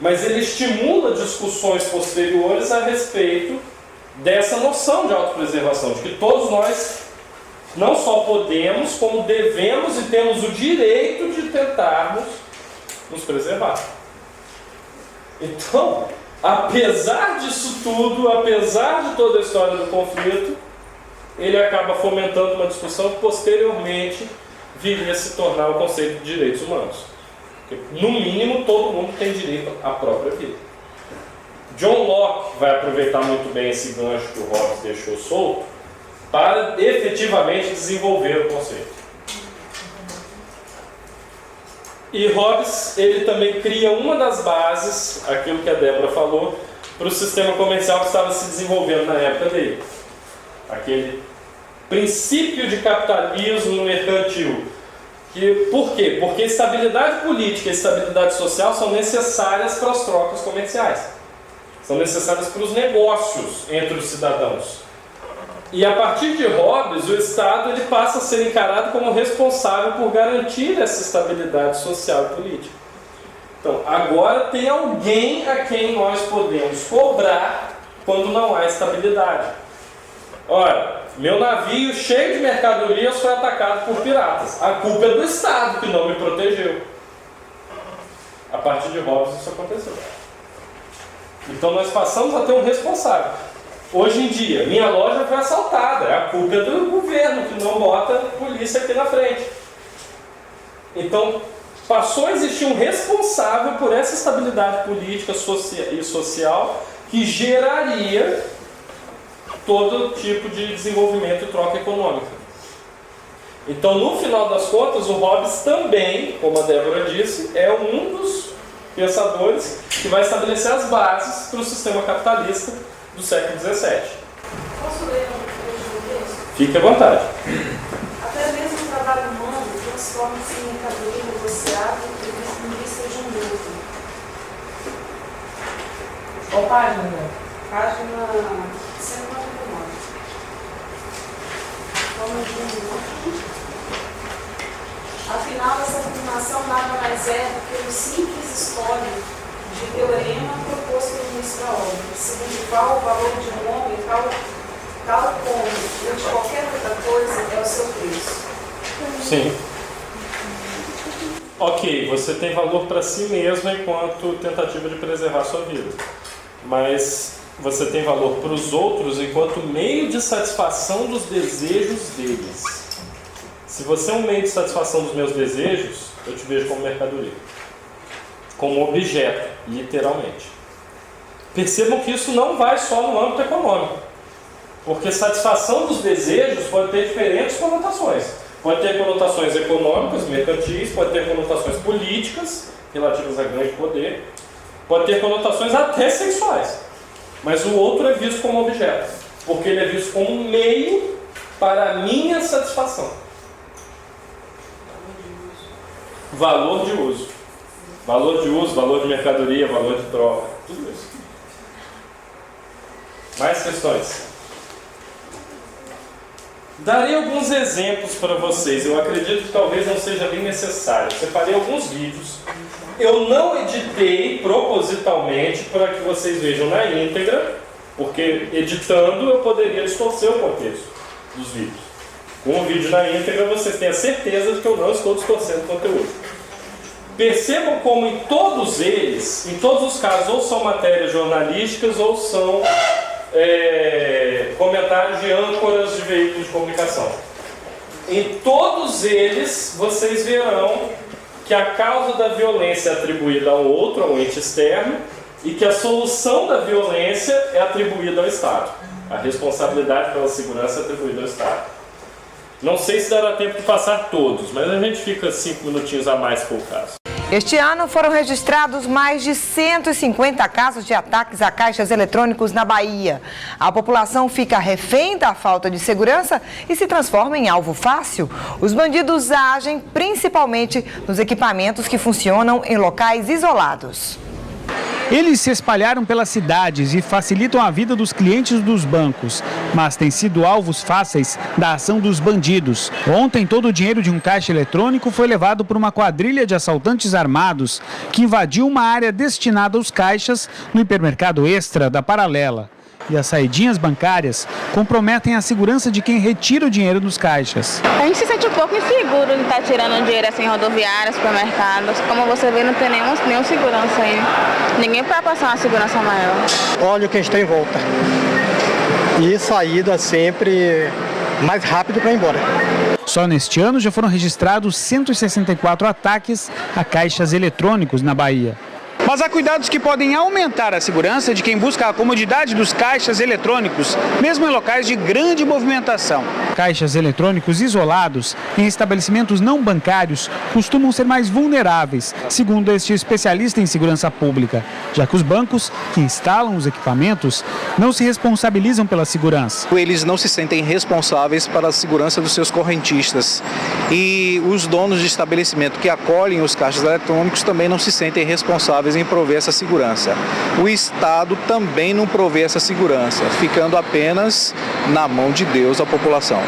mas ele estimula discussões posteriores a respeito dessa noção de autopreservação, de que todos nós não só podemos, como devemos e temos o direito de tentarmos nos preservar. Então, apesar disso tudo, apesar de toda a história do conflito, ele acaba fomentando uma discussão que posteriormente viria a se tornar o conceito de direitos humanos. Porque, no mínimo, todo mundo tem direito à própria vida. John Locke vai aproveitar muito bem esse gancho que o Hobbes deixou solto para efetivamente desenvolver o conceito. E Hobbes, ele também cria uma das bases, aquilo que a Débora falou, para o sistema comercial que estava se desenvolvendo na época dele. Aquele princípio de capitalismo mercantil. Por quê? Porque estabilidade política e estabilidade social são necessárias para as trocas comerciais. São necessárias para os negócios entre os cidadãos. E a partir de Hobbes, o Estado ele passa a ser encarado como responsável por garantir essa estabilidade social e política. Então, agora tem alguém a quem nós podemos cobrar quando não há estabilidade. Ora, meu navio cheio de mercadorias foi atacado por piratas. A culpa é do Estado que não me protegeu. A partir de Hobbes isso aconteceu. Então nós passamos a ter um responsável. Hoje em dia, minha loja foi assaltada. A culpa é do governo que não bota polícia aqui na frente. Então, passou a existir um responsável por essa estabilidade política e social que geraria todo tipo de desenvolvimento e troca econômica. Então, no final das contas, o Hobbes também, como a Débora disse, é um dos pensadores que vai estabelecer as bases para o sistema capitalista do século XVII. Posso ler um trecho do texto? Fique à vontade. Até mesmo o trabalho humano transforma-se em mercadoria negociável e em vista de um lucro. Qual página, né? Página 199. Forma de um lucro. Afinal, essa afirmação nada mais é do que um simples espólio de teorema proposto no início da obra, segundo o qual o valor de um homem, tal como o de qualquer outra coisa, é o seu preço. Sim. Ok, você tem valor para si mesmo enquanto tentativa de preservar a sua vida. Mas você tem valor para os outros enquanto meio de satisfação dos desejos deles. Se você é um meio de satisfação dos meus desejos, eu te vejo como mercadoria. Como objeto, literalmente. Percebam que isso não vai só no âmbito econômico. Porque satisfação dos desejos pode ter diferentes conotações. Pode ter conotações econômicas, mercantis, pode ter conotações políticas, relativas a ganho de poder, pode ter conotações até sexuais. Mas o outro é visto como objeto, porque ele é visto como um meio para a minha satisfação. Valor de uso. Valor de uso, valor de mercadoria, valor de troca, tudo isso. Mais questões? Darei alguns exemplos para vocês. Eu acredito que talvez não seja bem necessário. Separei alguns vídeos. Eu não editei propositalmente para que vocês vejam na íntegra, porque editando eu poderia distorcer o contexto dos vídeos. Com o vídeo na íntegra vocês têm a certeza de que eu não estou distorcendo o conteúdo. Percebam como em todos eles, em todos os casos, ou são matérias jornalísticas ou são comentários de âncoras de veículos de comunicação. Em todos eles, vocês verão que a causa da violência é atribuída ao outro, ao ente externo, e que a solução da violência é atribuída ao Estado. A responsabilidade pela segurança é atribuída ao Estado. Não sei se dará tempo de passar todos, mas a gente fica 5 minutinhos a mais por caso. Este ano foram registrados mais de 150 casos de ataques a caixas eletrônicos na Bahia. A população fica refém da falta de segurança e se transforma em alvo fácil. Os bandidos agem principalmente nos equipamentos que funcionam em locais isolados. Eles se espalharam pelas cidades e facilitam a vida dos clientes dos bancos, mas têm sido alvos fáceis da ação dos bandidos. Ontem, todo o dinheiro de um caixa eletrônico foi levado por uma quadrilha de assaltantes armados que invadiu uma área destinada aos caixas no hipermercado Extra da Paralela. E as saidinhas bancárias comprometem a segurança de quem retira o dinheiro dos caixas. A gente se sente um pouco inseguro de estar tirando dinheiro assim em rodoviárias, supermercados. Como você vê, não tem nenhum segurança aí. Ninguém vai passar uma segurança maior. Olha o que está em volta. E saída sempre mais rápido para ir embora. Só neste ano já foram registrados 164 ataques a caixas eletrônicos na Bahia. Mas há cuidados que podem aumentar a segurança de quem busca a comodidade dos caixas eletrônicos, mesmo em locais de grande movimentação. Caixas eletrônicos isolados em estabelecimentos não bancários costumam ser mais vulneráveis, segundo este especialista em segurança pública, já que os bancos que instalam os equipamentos não se responsabilizam pela segurança. Eles não se sentem responsáveis para a segurança dos seus correntistas e os donos de estabelecimento que acolhem os caixas eletrônicos também não se sentem responsáveis em prover essa segurança. O Estado também não provê essa segurança, ficando apenas na mão de Deus a população.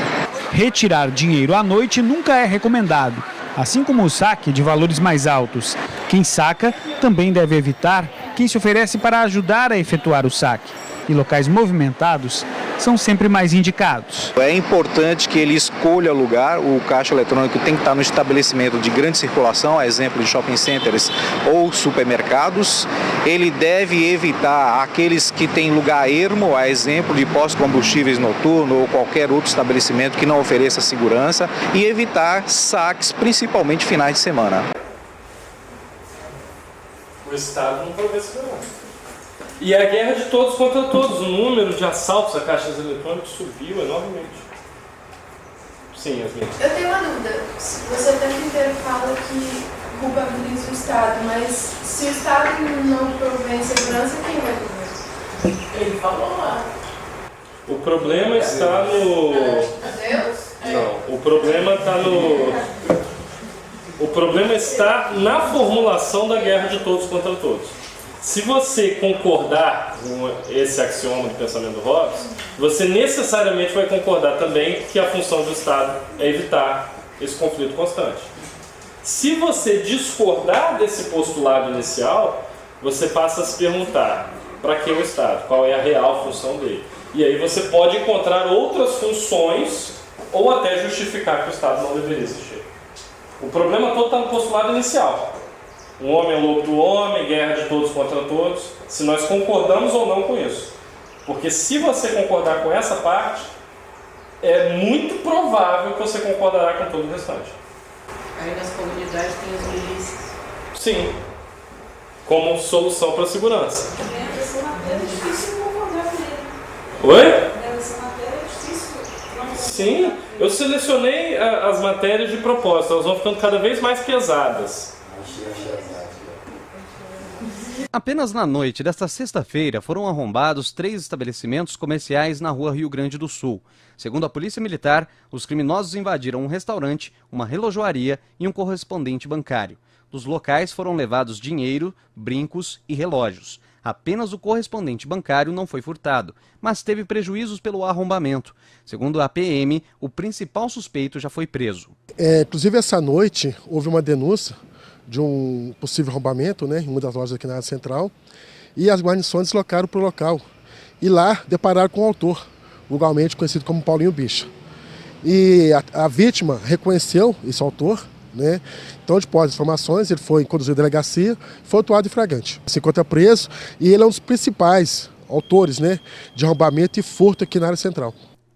Retirar dinheiro à noite nunca é recomendado, assim como o saque de valores mais altos. Quem saca também deve evitar quem se oferece para ajudar a efetuar o saque. E locais movimentados são sempre mais indicados. É importante que ele escolha lugar, o caixa eletrônico tem que estar no estabelecimento de grande circulação, a exemplo de shopping centers ou supermercados. Ele deve evitar aqueles que têm lugar ermo, a exemplo de postos de combustíveis noturno ou qualquer outro estabelecimento que não ofereça segurança, e evitar saques, principalmente finais de semana. O Estado não provê segurança. E a guerra de todos contra todos. O número de assaltos a caixas eletrônicos subiu enormemente. Sim, Yasmin. Eu tenho uma dúvida. Você o tempo inteiro fala que culpabiliza o Estado, mas se o Estado não provém segurança, quem vai prover? Ele falou lá. O problema está no... Deus? Não, o problema está no... O problema está na formulação da guerra de todos contra todos. Se você concordar com esse axioma do pensamento do Hobbes, você necessariamente vai concordar também que a função do Estado é evitar esse conflito constante. Se você discordar desse postulado inicial, você passa a se perguntar para que o Estado, qual é a real função dele. E aí você pode encontrar outras funções ou até justificar que o Estado não deveria existir. O problema todo está no postulado inicial. O homem é lobo do homem, guerra de todos contra todos, se nós concordamos ou não com isso. Porque se você concordar com essa parte, é muito provável que você concordará com todo o restante. Aí nas comunidades tem as milícias. Sim, como solução para a segurança. Deve ser matéria difícil concordar com ele. Oi? Deve ser matéria difícil. Sim, eu selecionei as matérias de propósito, elas vão ficando cada vez mais pesadas. Apenas na noite desta sexta-feira foram arrombados 3 estabelecimentos comerciais na rua Rio Grande do Sul. Segundo a Polícia Militar, os criminosos invadiram um restaurante, uma relojoaria e um correspondente bancário. Dos locais foram levados dinheiro, brincos e relógios. Apenas o correspondente bancário não foi furtado, mas teve prejuízos pelo arrombamento. Segundo a PM, o principal suspeito já foi preso. Inclusive, essa noite houve uma denúncia de um possível arrombamento, em uma das lojas aqui na área central, e as guarnições deslocaram para o local. E lá depararam com o autor, vulgarmente conhecido como Paulinho Bicha. E a vítima reconheceu esse autor, Então, depois das informações, ele foi conduzido à delegacia, foi autuado em flagrante. Se encontra preso e ele é um dos principais autores, de arrombamento e furto aqui na área central.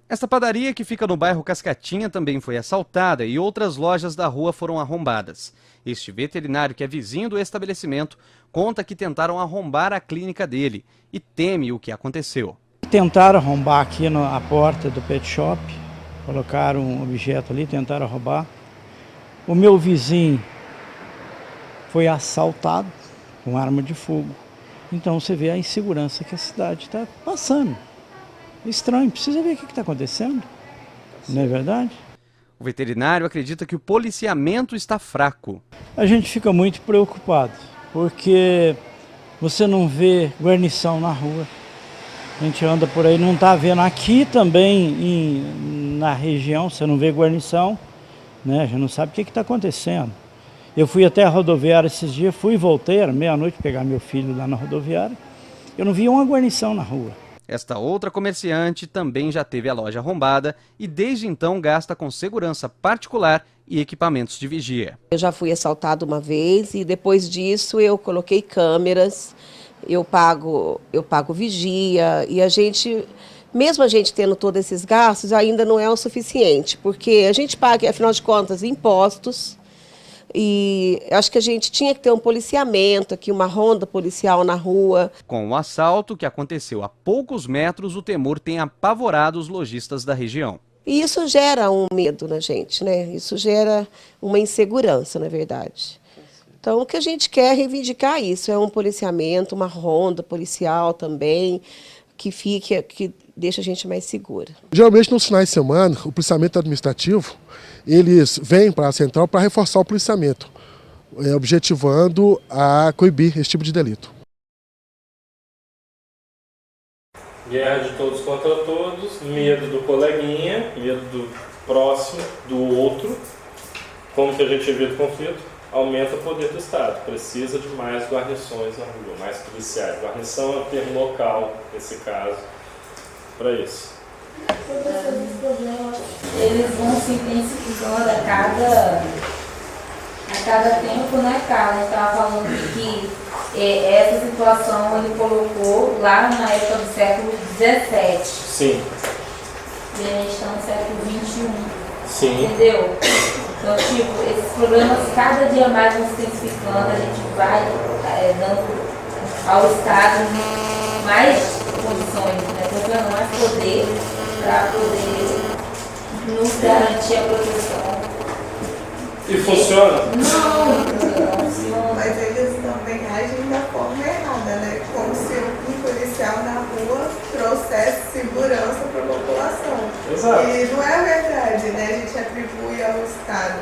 Esta padaria, que fica no bairro Cascatinha, também foi assaltada e outras lojas da rua foram arrombadas. Este veterinário, que é vizinho do estabelecimento, conta que tentaram arrombar a clínica dele e teme o que aconteceu. Tentaram arrombar aqui na porta do pet shop, colocaram um objeto ali, tentaram roubar. O meu vizinho foi assaltado com arma de fogo. Então você vê a insegurança que a cidade está passando. Estranho, precisa ver o que está acontecendo, não é verdade? O veterinário acredita que o policiamento está fraco. A gente fica muito preocupado, porque você não vê guarnição na rua. A gente anda por aí, não está vendo. Aqui também, na região, você não vê guarnição, A gente não sabe o que está acontecendo. Eu fui até a rodoviária esses dias, fui e voltei, era meia-noite, pegar meu filho lá na rodoviária. Eu não vi uma guarnição na rua. Esta outra comerciante também já teve a loja arrombada e desde então gasta com segurança particular e equipamentos de vigia. Eu já fui assaltado uma vez e depois disso eu coloquei câmeras, eu pago vigia e mesmo a gente tendo todos esses gastos, ainda não é o suficiente, porque a gente paga, afinal de contas, impostos. E acho que a gente tinha que ter um policiamento aqui, uma ronda policial na rua. Com o assalto que aconteceu a poucos metros, o temor tem apavorado os lojistas da região. E isso gera um medo na gente, Isso gera uma insegurança, na verdade. Então, o que a gente quer é reivindicar isso, é um policiamento, uma ronda policial também, que deixa a gente mais segura. Geralmente, nos finais de semana, o policiamento administrativo, eles vêm para a central para reforçar o policiamento, objetivando a coibir esse tipo de delito. Guerra de todos contra todos, medo do coleguinha, medo do próximo, do outro. Como que a gente evita o conflito? Aumenta o poder do Estado. Precisa de mais guarnições na rua, mais policiais. Guarnição é um termo local, nesse caso, para isso. Eles vão se intensificando a cada tempo, Carla? A gente estava falando que essa situação ele colocou lá na época do século XVII. Sim. E a gente está no século XXI. Sim. Entendeu? Então, esses problemas cada dia mais vão se intensificando, a gente vai dando ao Estado mais condições, dando mais poder para poder nos garantir a proteção E funciona? Não, mas eles também agem da forma errada, né? Como se um policial na rua trouxesse segurança para a população. Exato. E não é verdade, né? A gente atribui ao Estado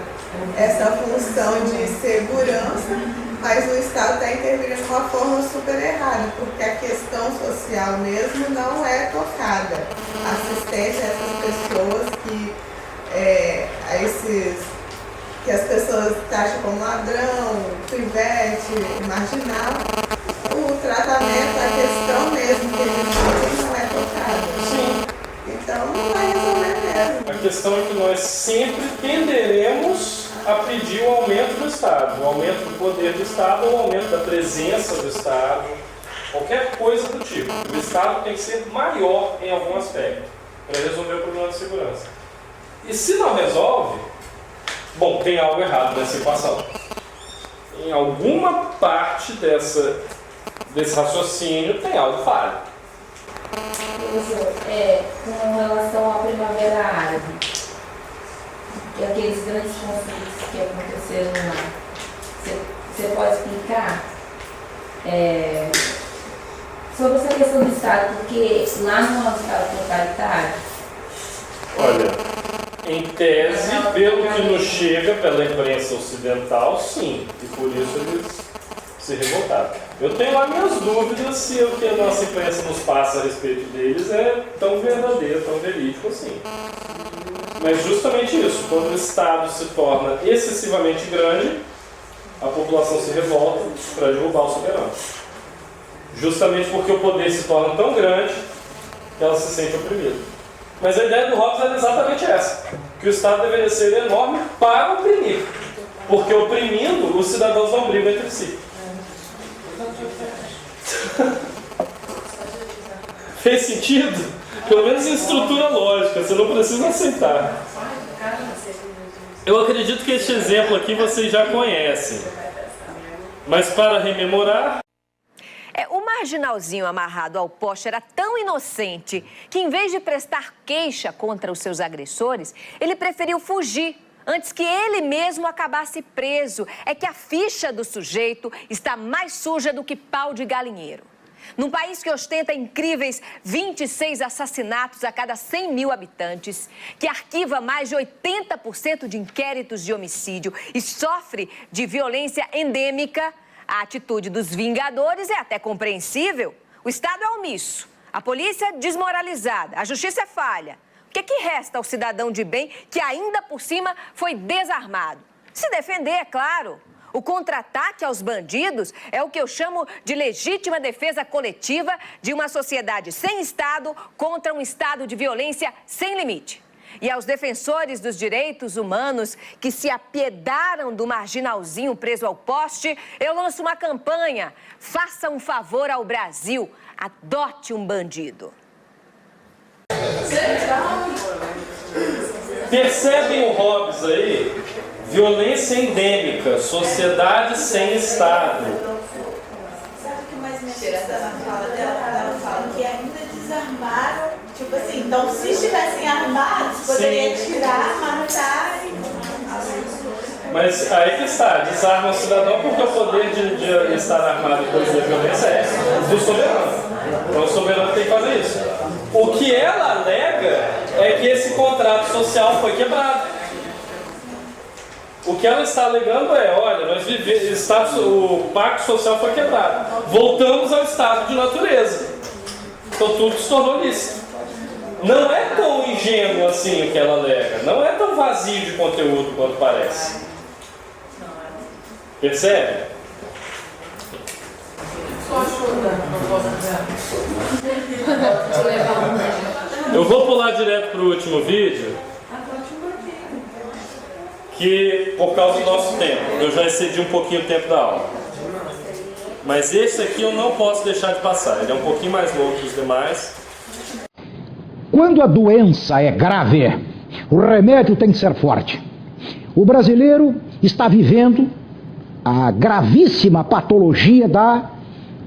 essa função de segurança, mas o Estado está intervindo de uma forma super errada, porque a questão social mesmo não é tocada. Assistência a essas pessoas que as pessoas taxam como ladrão, pivete, marginal, o tratamento, a questão mesmo que eles têm não é tocada. Sim. Então não vai resolver mesmo. A questão é que nós sempre tenderemos a pedir o aumento do Estado, o aumento do poder do Estado ou o aumento da presença do Estado, qualquer coisa do tipo. O Estado tem que ser maior em algum aspecto para resolver o problema de segurança. E se não resolve, bom, tem algo errado nessa equação. Em alguma parte desse raciocínio tem algo falho. Professor, com relação à Primavera Árabe, e aqueles grandes conflitos que aconteceram lá, você pode explicar sobre essa questão do Estado, porque lá não é um Estado totalitário? Olha, em tese, pelo que nos chega pela imprensa ocidental, sim, e por isso eles se revoltaram. Eu tenho lá minhas dúvidas se o que a nossa imprensa nos passa a respeito deles é tão verdadeiro, tão verídico assim. Mas justamente isso, quando o Estado se torna excessivamente grande, a população se revolta para derrubar o soberano. Justamente porque o poder se torna tão grande que ela se sente oprimida. Mas a ideia do Hobbes era exatamente essa, que o Estado deveria ser enorme para oprimir, porque oprimindo, os cidadãos não brigam entre si. Fez sentido? Pelo menos em estrutura lógica, você não precisa aceitar. Eu acredito que este exemplo aqui vocês já conhecem, mas para rememorar... O marginalzinho amarrado ao poste era tão inocente que, em vez de prestar queixa contra os seus agressores, ele preferiu fugir antes que ele mesmo acabasse preso. É que a ficha do sujeito está mais suja do que pau de galinheiro. Num país que ostenta incríveis 26 assassinatos a cada 100 mil habitantes, que arquiva mais de 80% de inquéritos de homicídio e sofre de violência endêmica, a atitude dos vingadores é até compreensível. O Estado é omisso, a polícia desmoralizada, a justiça é falha. O que resta ao cidadão de bem que ainda por cima foi desarmado? Se defender, é claro. O contra-ataque aos bandidos é o que eu chamo de legítima defesa coletiva de uma sociedade sem Estado contra um Estado de violência sem limite. E aos defensores dos direitos humanos que se apiedaram do marginalzinho preso ao poste, eu lanço uma campanha. Faça um favor ao Brasil. Adote um bandido. Percebem o Hobbes aí? Violência endêmica, sociedade sem Estado. Sabe o que mais me interessa na fala dela? Ela fala que ainda desarmaram. Tipo assim, então se estivessem armados, poderia tirar, matar e... Mas aí que está, desarma o cidadão porque o poder de estar armado e coisa da violência é do soberano. Então o soberano tem que fazer isso. O que ela alega é que esse contrato social foi quebrado. O que ela está alegando é, olha, o pacto social foi quebrado. Voltamos ao estado de natureza. Então tudo se tornou lícito. Não é tão ingênuo assim o que ela alega. Não é tão vazio de conteúdo quanto parece. Percebe? Eu vou pular direto para o último vídeo, que por causa do nosso tempo, eu já excedi um pouquinho o tempo da aula. Mas esse aqui eu não posso deixar de passar, ele é um pouquinho mais longo que os demais. Quando a doença é grave, o remédio tem que ser forte. O brasileiro está vivendo a gravíssima patologia da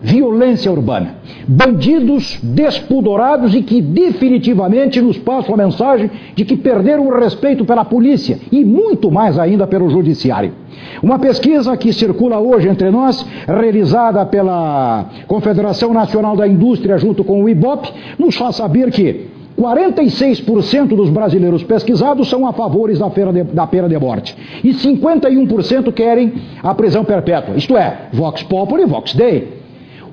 violência urbana. Bandidos despudorados e que definitivamente nos passam a mensagem de que perderam o respeito pela polícia e muito mais ainda pelo judiciário. Uma pesquisa que circula hoje entre nós, realizada pela Confederação Nacional da Indústria junto com o IBOP, nos faz saber que 46% dos brasileiros pesquisados são a favor da pena de morte e 51% querem a prisão perpétua, isto é, vox populi, vox dei.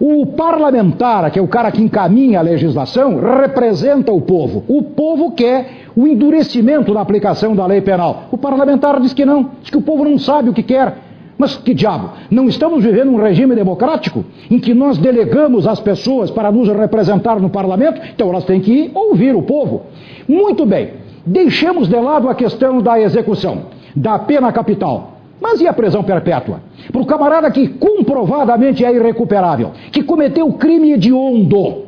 O parlamentar, que é o cara que encaminha a legislação, representa o povo. O povo quer o endurecimento da aplicação da lei penal. O parlamentar diz que não, diz que o povo não sabe o que quer. Mas que diabo, não estamos vivendo um regime democrático em que nós delegamos as pessoas para nos representar no parlamento? Então elas têm que ouvir o povo. Muito bem, deixemos de lado a questão da execução, da pena capital. Mas e a prisão perpétua? Para o camarada que comprovadamente é irrecuperável, que cometeu crime hediondo.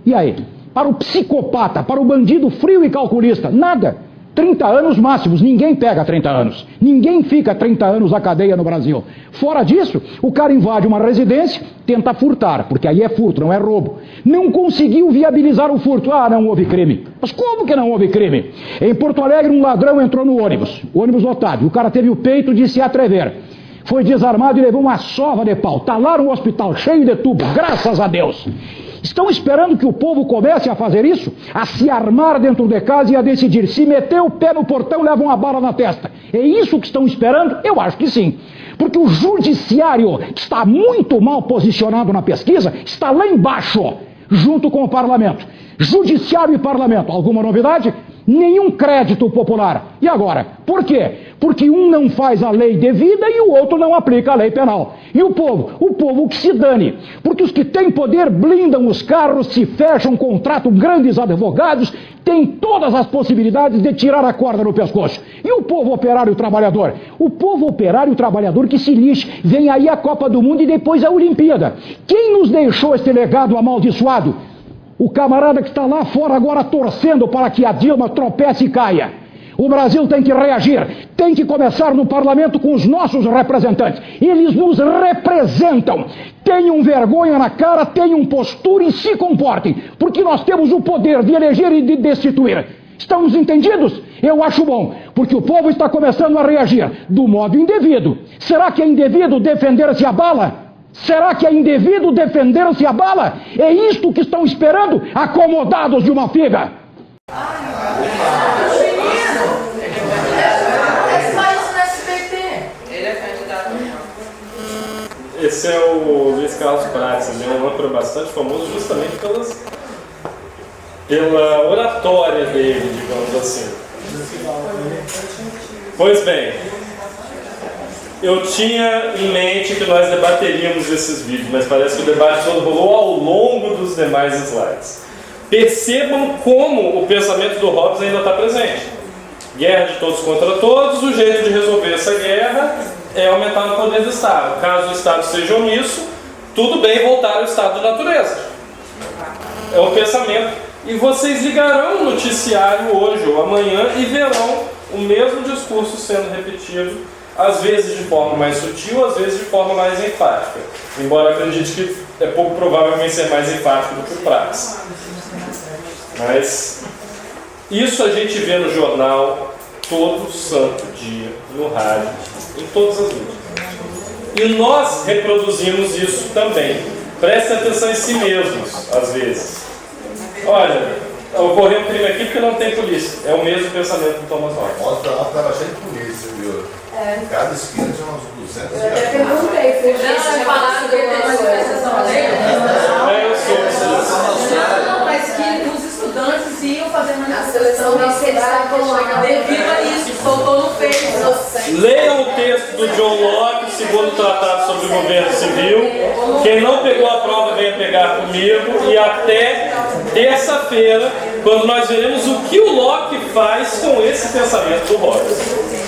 E aí? Para o psicopata, para o bandido frio e calculista, nada. 30 anos máximos, ninguém pega 30 anos. Ninguém fica 30 anos na cadeia no Brasil. Fora disso, o cara invade uma residência, tenta furtar, porque aí é furto, não é roubo. Não conseguiu viabilizar o furto. Ah, não houve crime. Mas como que não houve crime? Em Porto Alegre, um ladrão entrou no ônibus lotado, e o cara teve o peito de se atrever. Foi desarmado e levou uma sova de pau. Está lá no hospital, cheio de tubo, graças a Deus. Estão esperando que o povo comece a fazer isso? A se armar dentro de casa e a decidir. Se meter o pé no portão, leva uma bala na testa. É isso que estão esperando? Eu acho que sim. Porque o judiciário, que está muito mal posicionado na pesquisa, está lá embaixo, junto com o parlamento. Judiciário e parlamento. Alguma novidade? Nenhum crédito popular. E agora? Por quê? Porque um não faz a lei devida e o outro não aplica a lei penal. E o povo? O povo que se dane. Porque os que têm poder blindam os carros, se fecham, contratam grandes advogados, têm todas as possibilidades de tirar a corda no pescoço. E o povo operário trabalhador? O povo operário trabalhador que se lixe. Vem aí a Copa do Mundo e depois a Olimpíada. Quem nos deixou este legado amaldiçoado? O camarada que está lá fora agora torcendo para que a Dilma tropece e caia. O Brasil tem que reagir, tem que começar no parlamento com os nossos representantes. Eles nos representam. Tenham vergonha na cara, tenham postura e se comportem, porque nós temos o poder de eleger e de destituir. Estamos entendidos? Eu acho bom, porque o povo está começando a reagir do modo indevido. Será que é indevido defender-se a bala? Será que é indevido defender-se a bala? É isto que estão esperando, acomodados de uma figa? Esse é o Luiz Carlos Prates, ele é um âncora bastante famoso justamente pela oratória dele, digamos assim. Pois bem, eu tinha em mente que nós debateríamos esses vídeos, mas parece que o debate todo rolou ao longo dos demais slides. Percebam como o pensamento do Hobbes ainda está presente. Guerra de todos contra todos, o jeito de resolver essa guerra é aumentar o poder do Estado. Caso o Estado seja omisso, tudo bem voltar ao estado de natureza. É o pensamento. E vocês ligarão o noticiário hoje ou amanhã e verão o mesmo discurso sendo repetido, às vezes de forma mais sutil, às vezes de forma mais enfática. Embora acredite que é pouco provável ser mais enfático do que o Prates. Mas isso a gente vê no jornal todo santo dia, no rádio, em todas as mídias. E nós reproduzimos isso também. Prestem atenção em si mesmos, às vezes. Olha, ocorreu um crime aqui porque não tem polícia. É o mesmo pensamento do Thomas Hobbes. Ontem estava cheio de polícia, viu? Em cada esquina tinha uns 200 Eu até perguntei, foi isso, falaram que ele tem manifestação dele? Eu sou. Não, mas que os estudantes iam fazer manifestação devido a isso, soltou no Facebook. Leiam o texto do John Locke, segundo tratado sobre o governo civil. Quem não pegou a prova, venha pegar comigo. E até terça-feira, quando nós veremos o que o Locke faz com esse pensamento do Hobbes.